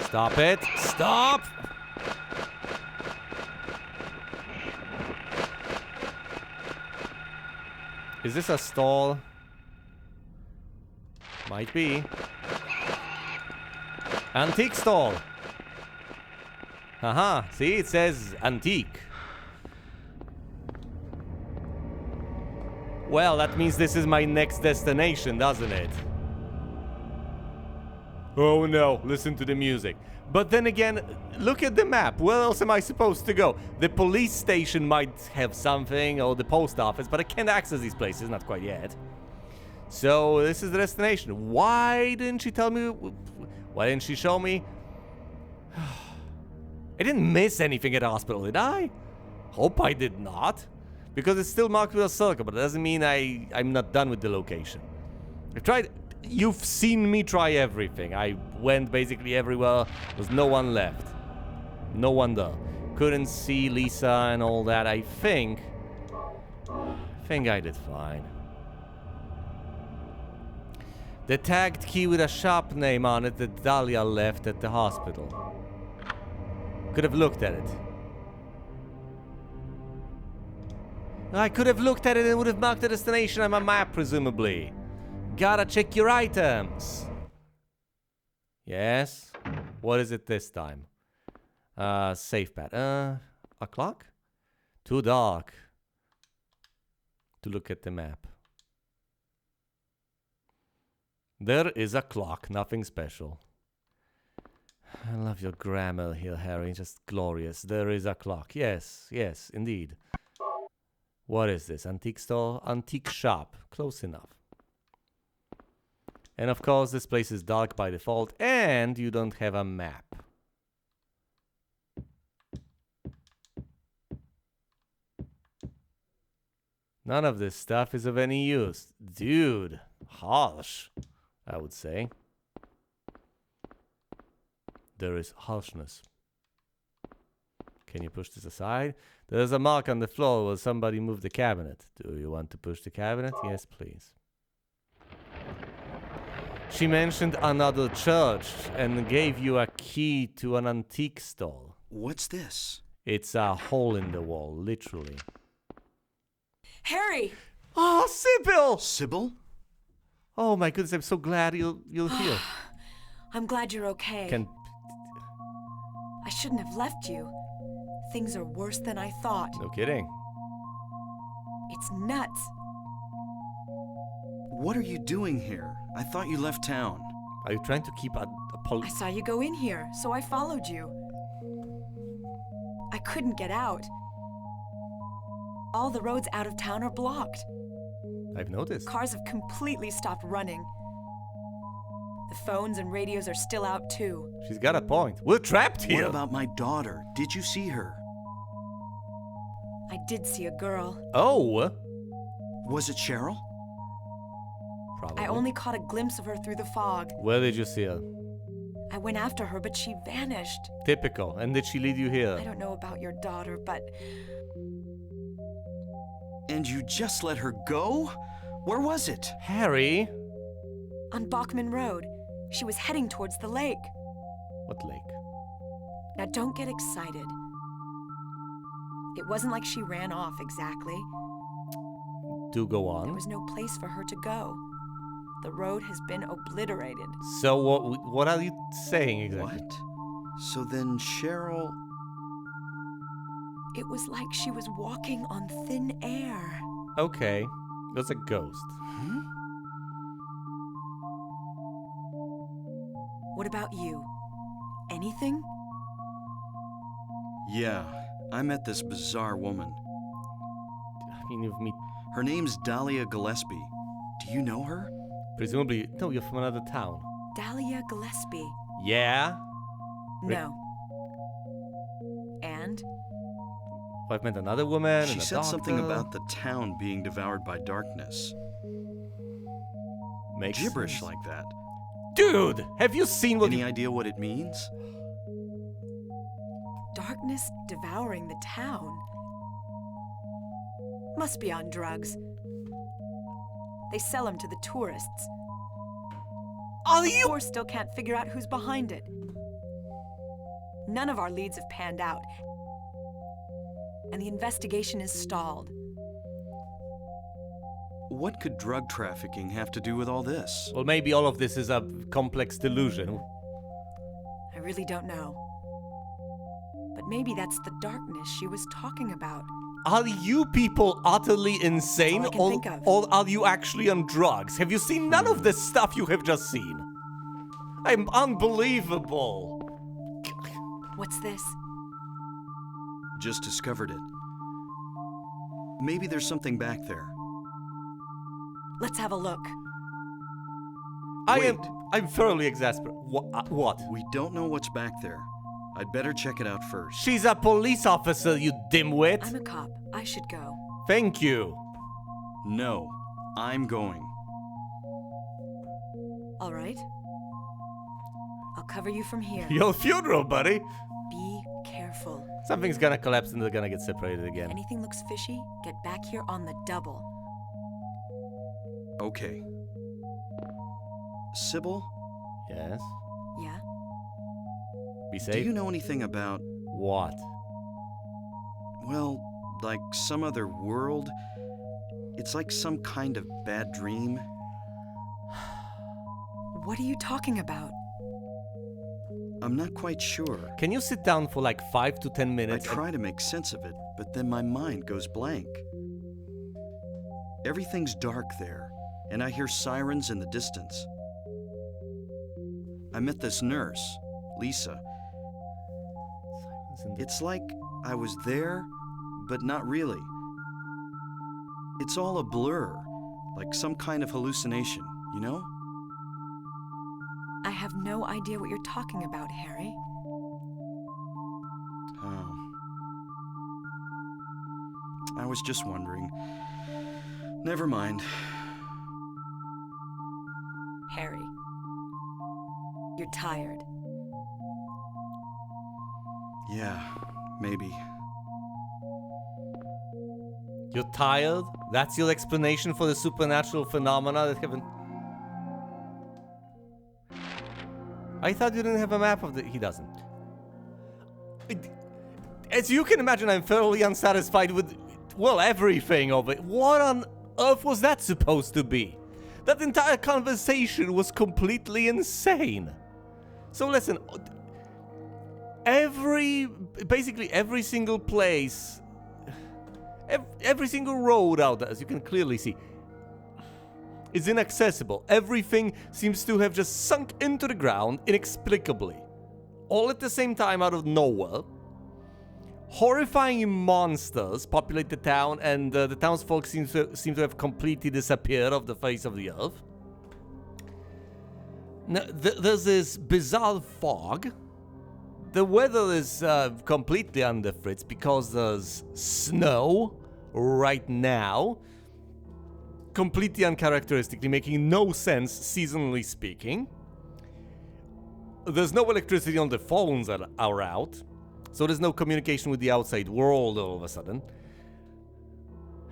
Stop it! Stop! Is this a stall? Might be. Antique stall. Haha, see, it says antique. Well, that means this is my next destination, doesn't it? Oh no, listen to the music. But then again, look at the map. Where else am I supposed to go? The police station might have something, or the post office, but I can't access these places, not quite yet. So, this is the destination. Why didn't she tell me? Why didn't she show me? I didn't miss anything at the hospital, did I? Hope I did not. Because it's still marked with a circle, but it doesn't mean I'm not done with the location. I've tried. You've seen me try everything. I went basically everywhere. There's no one left. No one there. Couldn't see Lisa and all that. I think I did fine. The tagged key with a shop name on it that Dahlia left at the hospital. Could have looked at it. I could have looked at it and would have marked the destination on my map, presumably. Gotta check your items. Yes? What is it this time? Safe bet. A clock? Too dark to look at the map. There is a clock, nothing special. I love your grammar here, Harry, just glorious. There is a clock. Yes, yes, indeed. What is this? Antique store? Antique shop. Close enough. And of course, this place is dark by default, and you don't have a map. None of this stuff is of any use. Dude, harsh, I would say. There is harshness. Can you push this aside? There's a mark on the floor where somebody moved the cabinet. Do you want to push the cabinet? Yes, please. She mentioned another church and gave you a key to an antique store. What's this? It's a hole in the wall, literally. Harry! Oh, Sybil! Sybil? Oh my goodness, I'm so glad you're here. I'm glad you're okay. I shouldn't have left you. Things are worse than I thought. No kidding. It's nuts. What are you doing here? I thought you left town. Are you trying to keep a I saw you go in here, so I followed you. I couldn't get out. All the roads out of town are blocked. I've noticed. Cars have completely stopped running. The phones and radios are still out too. She's got a point. We're trapped here. What about my daughter? Did you see her? I did see a girl. Oh. Was it Cheryl? Probably. I only caught a glimpse of her through the fog. Where did you see her? I went after her, but she vanished. Typical. And did she lead you here? I don't know about your daughter, but And you just let her go? Where was it? Harry? on Bachman Road, she was heading towards the lake. What lake? Now don't get excited. It wasn't like she ran off exactly. Do go There on. was no place for her to go. The road has been obliterated. So what are you saying exactly? What? So then Cheryl... It was like she was walking on thin air. Okay. It was a ghost. Hmm? What about you? Anything? Yeah, I met this bizarre woman. I mean, you've met... Her name's Dahlia Gillespie. Do you know her? Presumably... No, you're from another town. Dahlia Gillespie. Yeah? No. And? I've met another woman She and a said something doctor. about the town being devoured by darkness. Makes Gibberish sense. like that. Dude! Have you seen what Any idea what it means? Darkness devouring the town. Must be on drugs. They sell them to the tourists. Are you... Or still can't figure out who's behind it. None of our leads have panned out. And the investigation is stalled. What could drug trafficking have to do with all this? Well, maybe all of this is a complex delusion. I really don't know. But maybe that's the darkness she was talking about. Are you people utterly insane? That's all I can think of. Or are you actually on drugs? Have you seen none of this stuff you have just seen? I'm unbelievable. What's this? Just discovered it. Maybe there's something back there. Let's have a look. Wait. I'm thoroughly exasperated. What? We don't know what's back there. I'd better check it out first. She's a police officer, you dimwit. I'm a cop. I should go. Thank you. No, I'm going. All right. I'll cover you from here. Your funeral, buddy. Be careful. Something's gonna collapse and they're gonna get separated If again. anything looks fishy, get back here on the double. Okay. Sybil, Yes. Yeah? Be do safe. you know anything about, What? well, like some other world. It's like some kind of bad dream. What are you talking about? I'm not quite sure. Can you sit down for like 5 to 10 I minutes? try to make sense of it, but then my mind goes blank. Everything's dark there, and I hear sirens in the distance. I met this nurse, Lisa. It's like I was there, but not really. It's all a blur, like some kind of hallucination, you know? I have no idea what you're talking about, Harry. Oh. I was just wondering. Never mind. Harry, you're tired. Yeah, maybe. You're tired? That's your explanation for the supernatural phenomena that haven't... I thought you didn't have a map of the... He doesn't. As you can imagine, I'm thoroughly unsatisfied with, well, everything of it. What on earth was that supposed to be? That entire conversation was completely insane. So listen, basically every single place, every single road out there, as you can clearly see, is inaccessible. Everything seems to have just sunk into the ground inexplicably. All at the same time out of nowhere. Horrifying monsters populate the town, and the townsfolk seem to have completely disappeared off the face of the earth. Now, there's this bizarre fog. The weather is completely under fritz because there's snow right now. Completely uncharacteristically, making no sense seasonally speaking. There's no electricity on the phones that are out. So there's no communication with the outside world all of a sudden.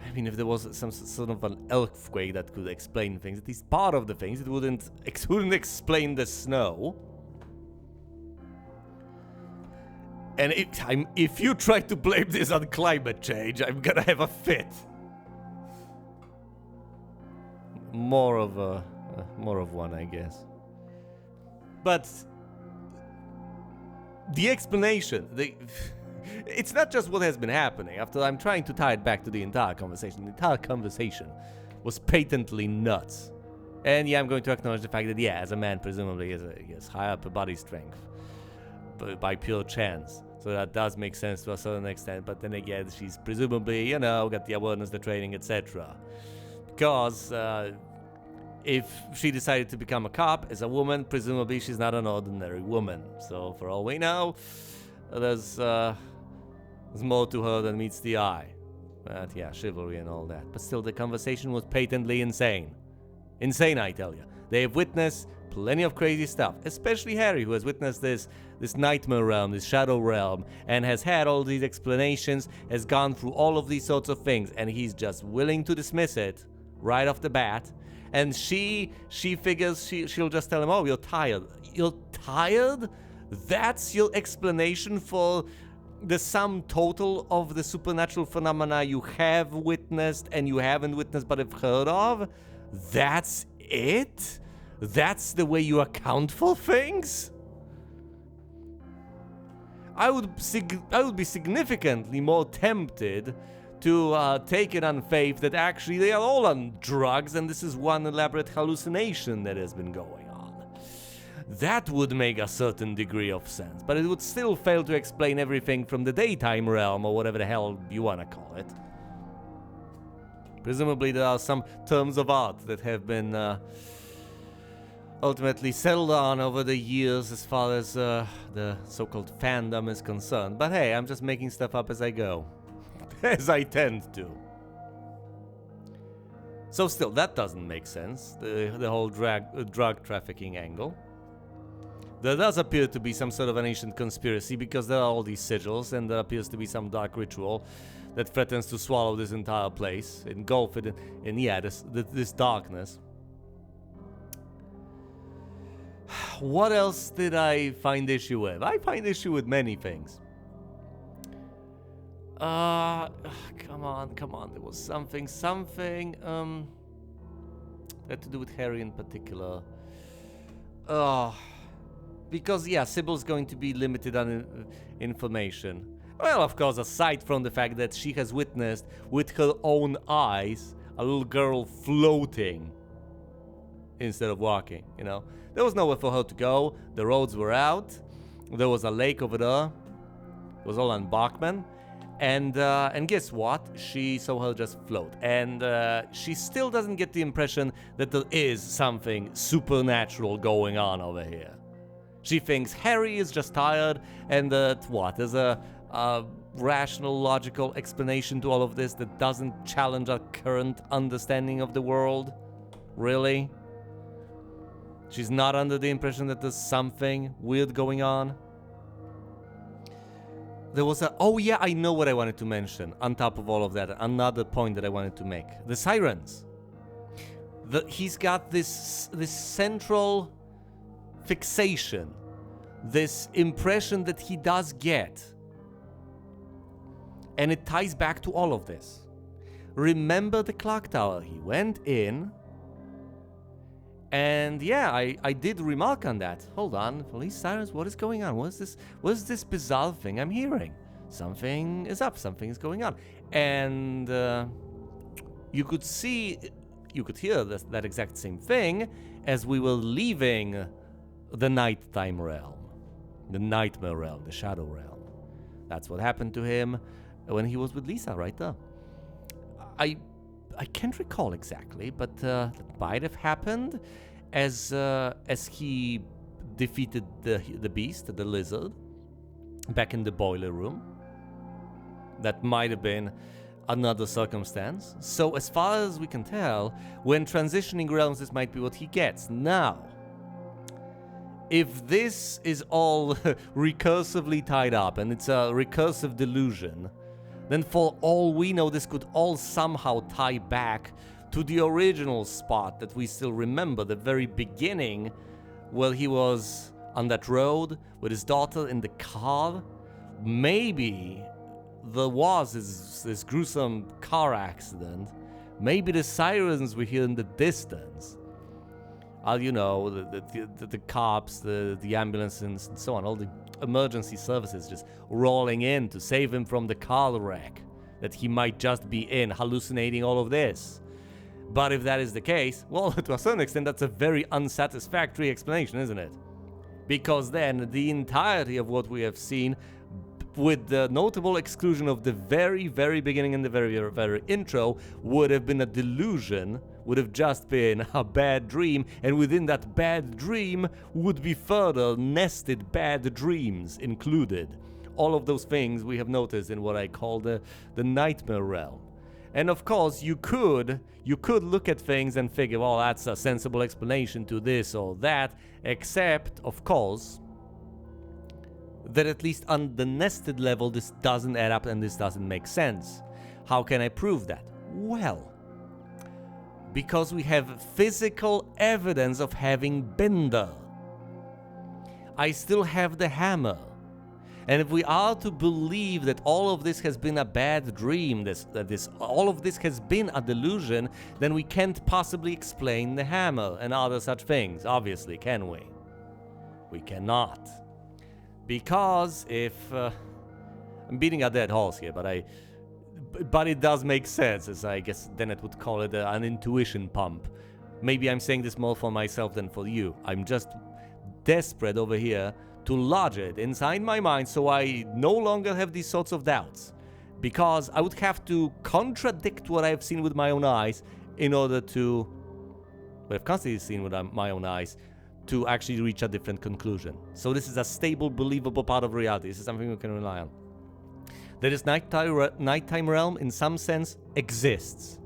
I mean, if there was some sort of an earthquake that could explain things, at least part of the things, it wouldn't explain the snow. And if you try to blame this on climate change, I'm gonna have a fit. More of one, I guess. But the explanation, it's not just what has been happening. After I'm trying to tie it back to the entire conversation was patently nuts. And yeah, I'm going to acknowledge the fact that, yeah, as a man, presumably, he has high upper body strength by pure chance. So that does make sense to a certain extent. But then again, she's presumably, got the awareness, the training, etc. Because if she decided to become a cop as a woman, presumably she's not an ordinary woman. So for all we know, there's more to her than meets the eye. But yeah, chivalry and all that. But still, the conversation was patently insane. Insane, I tell you. They have witnessed plenty of crazy stuff, especially Harry, who has witnessed this nightmare realm, this shadow realm, and has had all these explanations, has gone through all of these sorts of things, and he's just willing to dismiss it right off the bat. And she figures she'll just tell him, oh, you're tired. You're tired? That's your explanation for the sum total of the supernatural phenomena you have witnessed and you haven't witnessed but have heard of? That's it? That's the way you account for things? I would be significantly more tempted to take it on faith that actually they are all on drugs and this is one elaborate hallucination that has been going on. That would make a certain degree of sense, but it would still fail to explain everything from the daytime realm or whatever the hell you want to call it. Presumably there are some terms of art that have been ultimately settled on over the years as far as the so-called fandom is concerned. But hey, I'm just making stuff up as I go. As I tend to. So still, that doesn't make sense, the whole drug trafficking angle. There does appear to be some sort of an ancient conspiracy because there are all these sigils and there appears to be some dark ritual that threatens to swallow this entire place, engulf it in yeah, this darkness. What else did I find issue with? I find issue with many things. Come on. There was something, had to do with Harry in particular. Because, yeah, Sybil's going to be limited on information. Well, of course, aside from the fact that she has witnessed with her own eyes a little girl floating instead of walking, you know. There was nowhere for her to go. The roads were out. There was a lake over there. It was all on Bachman. And guess what? She saw her just float. And she still doesn't get the impression that there is something supernatural going on over here. She thinks Harry is just tired and that, there's a rational, logical explanation to all of this that doesn't challenge our current understanding of the world. Really? She's not under the impression that there's something weird going on? There was I know what I wanted to mention on top of all of that. Another point that I wanted to make. The sirens. He's got this central fixation, this impression that he does get. And it ties back to all of this. Remember the clock tower. He went in, and yeah, I did remark on that. Hold on, police sirens, what is going on? What is this bizarre thing I'm hearing? Something is up, something is going on. And you could hear that exact same thing as we were leaving the nighttime realm, the nightmare realm, the shadow realm. That's what happened to him when he was with Lisa right there. I can't recall exactly, but that might have happened as he defeated the beast, the lizard, back in the boiler room. That might have been another circumstance. So as far as we can tell, when transitioning realms, this might be what he gets. Now, if this is all recursively tied up and it's a recursive delusion, then for all we know, this could all somehow tie back to the original spot that we still remember, the very beginning, where he was on that road with his daughter in the car. Maybe there was this gruesome car accident. Maybe the sirens we hear in the distance. The cops, the ambulances, and so on, all the emergency services just rolling in to save him from the car wreck that he might just be in, hallucinating all of this. But if that is the case, well, to a certain extent, that's a very unsatisfactory explanation, isn't it? Because then the entirety of what we have seen, with the notable exclusion of the very, very beginning and the very, very intro, would have been a delusion, would have just been a bad dream, and within that bad dream would be further nested bad dreams included. All of those things we have noticed in what I call the nightmare realm. And of course, you could look at things and figure, well, that's a sensible explanation to this or that, except, of course, that at least on the nested level, this doesn't add up and this doesn't make sense. How can I prove that? Well, because we have physical evidence of having been there. I still have the hammer. And if we are to believe that all of this has been a bad dream, all of this has been a delusion, then we can't possibly explain the hammer and other such things, obviously, can we? We cannot. Because if... I'm beating a dead horse here, but it does make sense, as I guess Dennett would call it an intuition pump. Maybe I'm saying this more for myself than for you. I'm just desperate over here to lodge it inside my mind so I no longer have these sorts of doubts. Because I would have to contradict what I've seen with my own eyes in order to... what I've constantly seen with my own eyes to actually reach a different conclusion. So this is a stable, believable part of reality. This is something we can rely on. That this nighttime realm, in some sense, exists.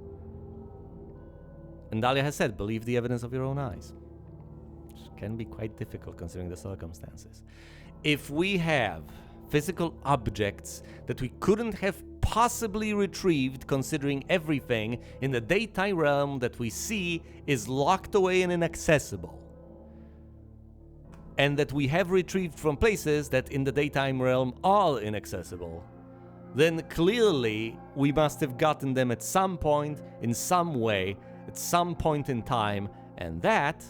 And Dahlia has said, believe the evidence of your own eyes. Which can be quite difficult considering the circumstances. If we have physical objects that we couldn't have possibly retrieved, considering everything in the daytime realm that we see is locked away and inaccessible, and that we have retrieved from places that in the daytime realm are inaccessible, then clearly we must have gotten them at some point, in some way, at some point in time, and that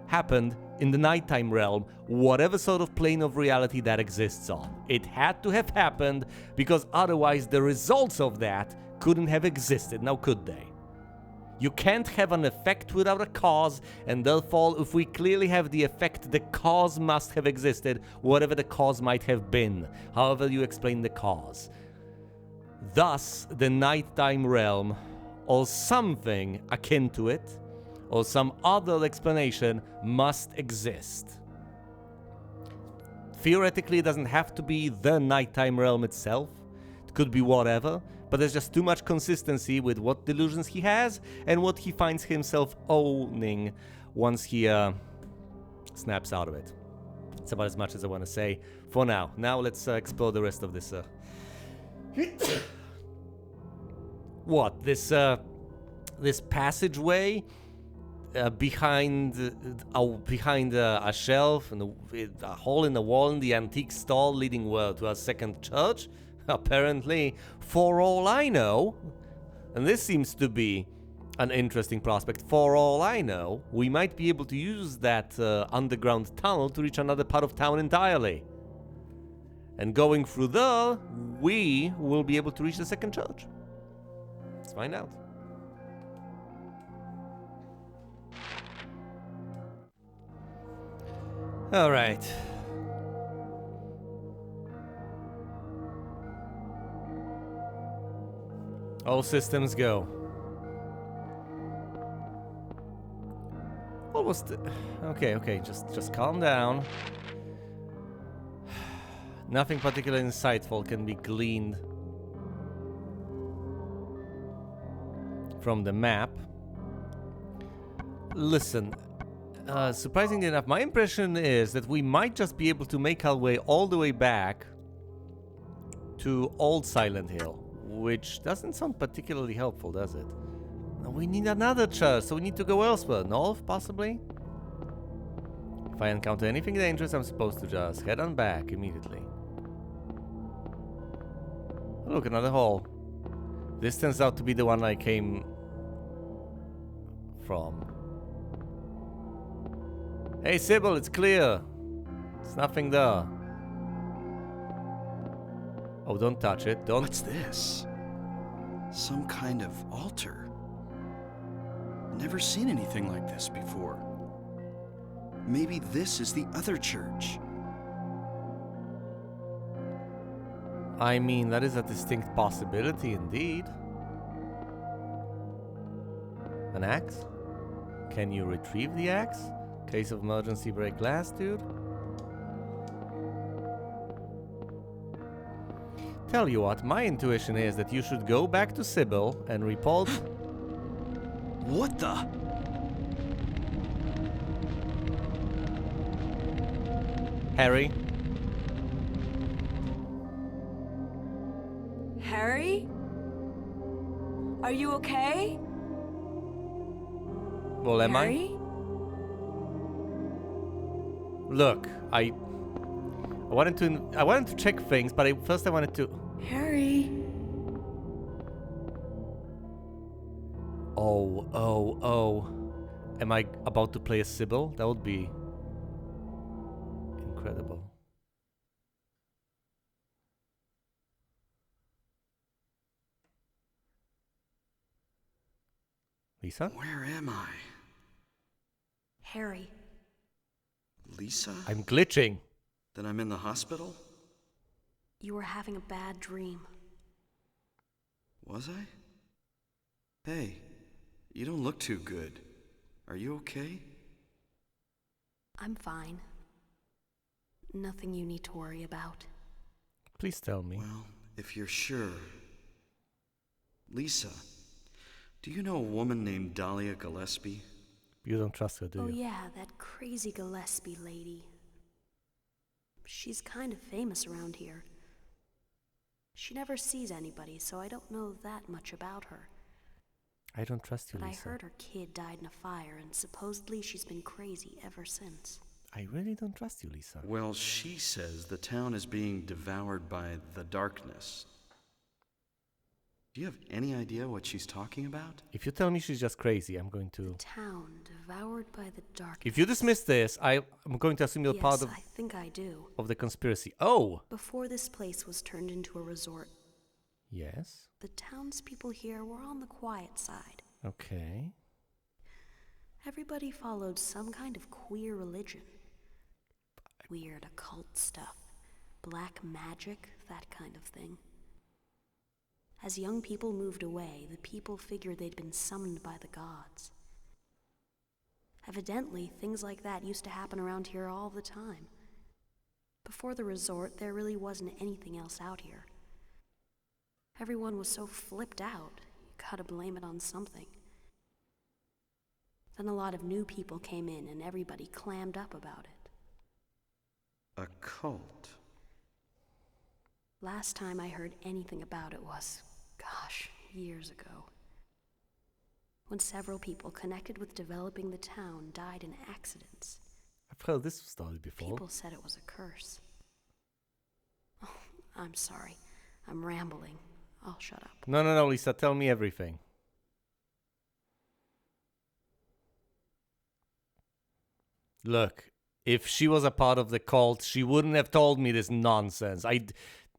happened in the nighttime realm, whatever sort of plane of reality that exists on. It had to have happened, because otherwise the results of that couldn't have existed, now could they? You can't have an effect without a cause, and therefore, if we clearly have the effect, the cause must have existed, whatever the cause might have been, however you explain the cause. Thus, the nighttime realm, or something akin to it, or some other explanation, must exist. Theoretically, it doesn't have to be the nighttime realm itself. It could be whatever, but there's just too much consistency with what delusions he has and what he finds himself owning once he snaps out of it. That's about as much as I want to say for now. Now let's explore the rest of this. What? This passageway behind a shelf and a hole in the wall in the antique stall leading to a second church? Apparently, for all I know, and this seems to be an interesting prospect, for all I know, we might be able to use that underground tunnel to reach another part of town entirely. And going through there, we will be able to reach the second church. Let's find out. All right. All systems go. Almost. Okay. Just calm down. Nothing particularly insightful can be gleaned from the map. Listen, surprisingly enough, my impression is that we might just be able to make our way all the way back to Old Silent Hill. Which doesn't sound particularly helpful, does it? We need another church, so we need to go elsewhere. North, possibly? If I encounter anything dangerous, I'm supposed to just head on back immediately. Look, another hall. This turns out to be the one I came from. Hey, Sybil, it's clear. There's nothing there. Oh, don't touch it. Don't. What's this? Some kind of altar. Never seen anything like this before. Maybe this is the other church. I mean, that is a distinct possibility indeed. An axe? Can you retrieve the axe? Case of emergency break glass, dude? Tell you what, my intuition is that you should go back to Sybil and report... What the? Harry? Harry? Are you okay? Well, am Harry? Look, I wanted to check things, but first I wanted to... Harry? Oh. Am I about to play a Sybil? That would be incredible. Lisa? Where am I? Harry, Lisa? I'm glitching. Then I'm in the hospital? you were having a bad dream. Was I? Hey, you don't look too good. Are you okay? I'm fine. Nothing you need to worry about. Please tell me. Well, if you're sure. Lisa, do you know a woman named Dahlia Gillespie? You don't trust her, do Oh you? yeah, that crazy Gillespie lady. She's kind of famous around here. She never sees anybody, so I don't know that much about her. I don't trust you, But I Lisa. heard her kid died in a fire, and supposedly she's been crazy ever since. I really don't trust you, Lisa. Well, she says the town is being devoured by the darkness. Do you have any idea what she's talking about? If you tell me she's just crazy, I'm going to... Town devoured by the darkness. If you dismiss this, I'm going to assume you're Yes, part of I think I do. the conspiracy. Oh! Before this place was turned into a resort, Yes. the townspeople here were on the quiet side. Okay. Everybody followed some kind of queer religion. Weird occult stuff. Black magic, that kind of thing. As young people moved away, the people figured they'd been summoned by the gods. Evidently, things like that used to happen around here all the time. Before the resort, there really wasn't anything else out here. Everyone was so flipped out, you gotta blame it on something. Then a lot of new people came in and everybody clammed up about it. A cult. Last time I heard anything about it was, gosh, years ago. When several people connected with developing the town died in accidents. I've heard this story before. People said it was a curse. Oh, I'm sorry. I'm rambling. I'll shut up. No, Lisa, tell me everything. Look, if she was a part of the cult, she wouldn't have told me this nonsense.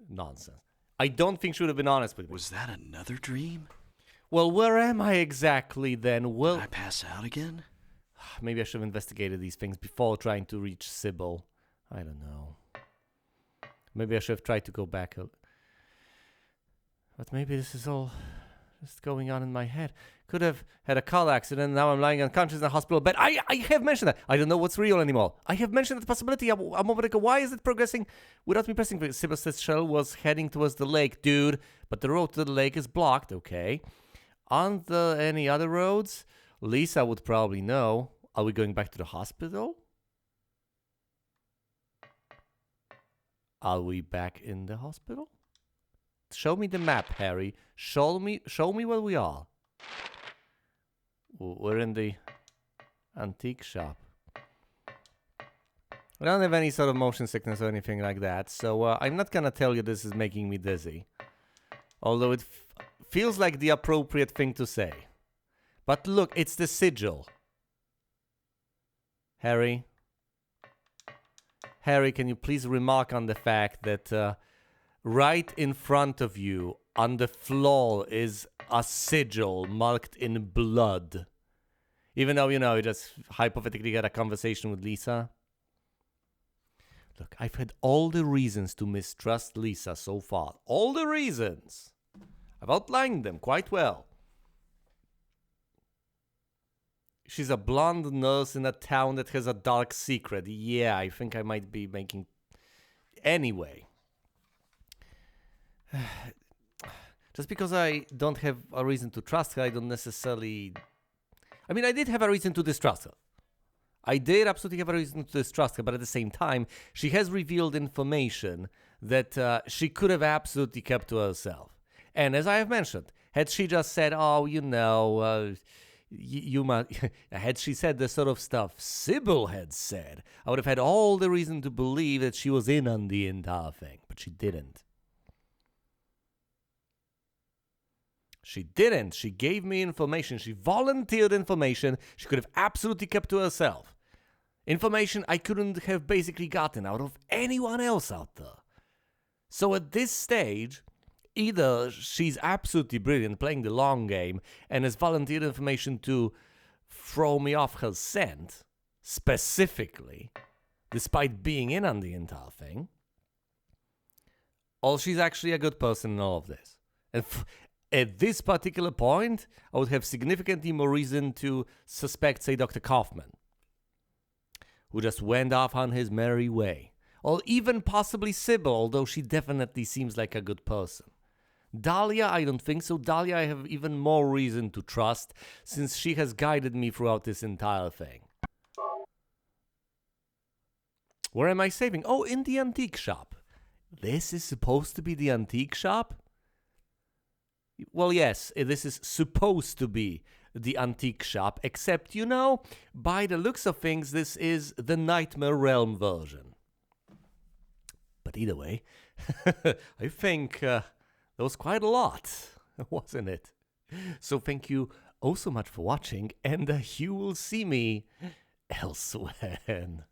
Nonsense. I don't think she would have been honest with me. Was that another dream? Well, where am I exactly then? Well, Did I pass out again? maybe I should have investigated these things before trying to reach Sybil. I don't know. Maybe I should have tried to go back. But maybe this is all just going on in my head. Could have had a car accident. Now I'm lying unconscious in a hospital bed. I have mentioned that. I don't know what's real anymore. I have mentioned that possibility a moment ago. Why is it progressing without me pressing? Sybil says Shell was heading towards the lake, dude. But the road to the lake is blocked. Okay. Aren't there any other roads? Lisa would probably know. Are we going back to the hospital? Are we back in the hospital? Show me the map, Harry. Show me where we are. We're in the antique shop. I don't have any sort of motion sickness or anything like that, so I'm not gonna tell you this is making me dizzy. Although it feels like the appropriate thing to say. But look, it's the sigil. Harry, can you please remark on the fact that right in front of you on the floor is a sigil marked in blood? Even though, you just hypothetically had a conversation with Lisa. Look, I've had all the reasons to mistrust Lisa so far. All the reasons. I've outlined them quite well. She's a blonde nurse in a town that has a dark secret. Yeah, I think I might be making... Anyway. Just because I don't have a reason to trust her, I don't necessarily... I mean, I did have a reason to distrust her. I did absolutely have a reason to distrust her, but at the same time, she has revealed information that she could have absolutely kept to herself. And as I have mentioned, had she just said, oh, you might... had she said the sort of stuff Sybil had said, I would have had all the reason to believe that she was in on the entire thing. But she didn't. She didn't. She gave me information. She volunteered information she could have absolutely kept to herself. Information I couldn't have basically gotten out of anyone else out there. So at this stage, either she's absolutely brilliant playing the long game and has volunteered information to throw me off her scent, specifically, despite being in on the entire thing, or she's actually a good person in all of this. And at this particular point, I would have significantly more reason to suspect, say, Dr. Kaufman, who just went off on his merry way. Or even possibly Sybil, although she definitely seems like a good person. Dahlia, I don't think so. Dahlia, I have even more reason to trust, since she has guided me throughout this entire thing. Where am I saving? Oh, in the antique shop. This is supposed to be the antique shop? Well, yes, this is supposed to be the antique shop, except, you know, by the looks of things, this is the Nightmare Realm version. But either way, I think that was quite a lot, wasn't it? So thank you oh so much for watching, and you will see me elsewhere.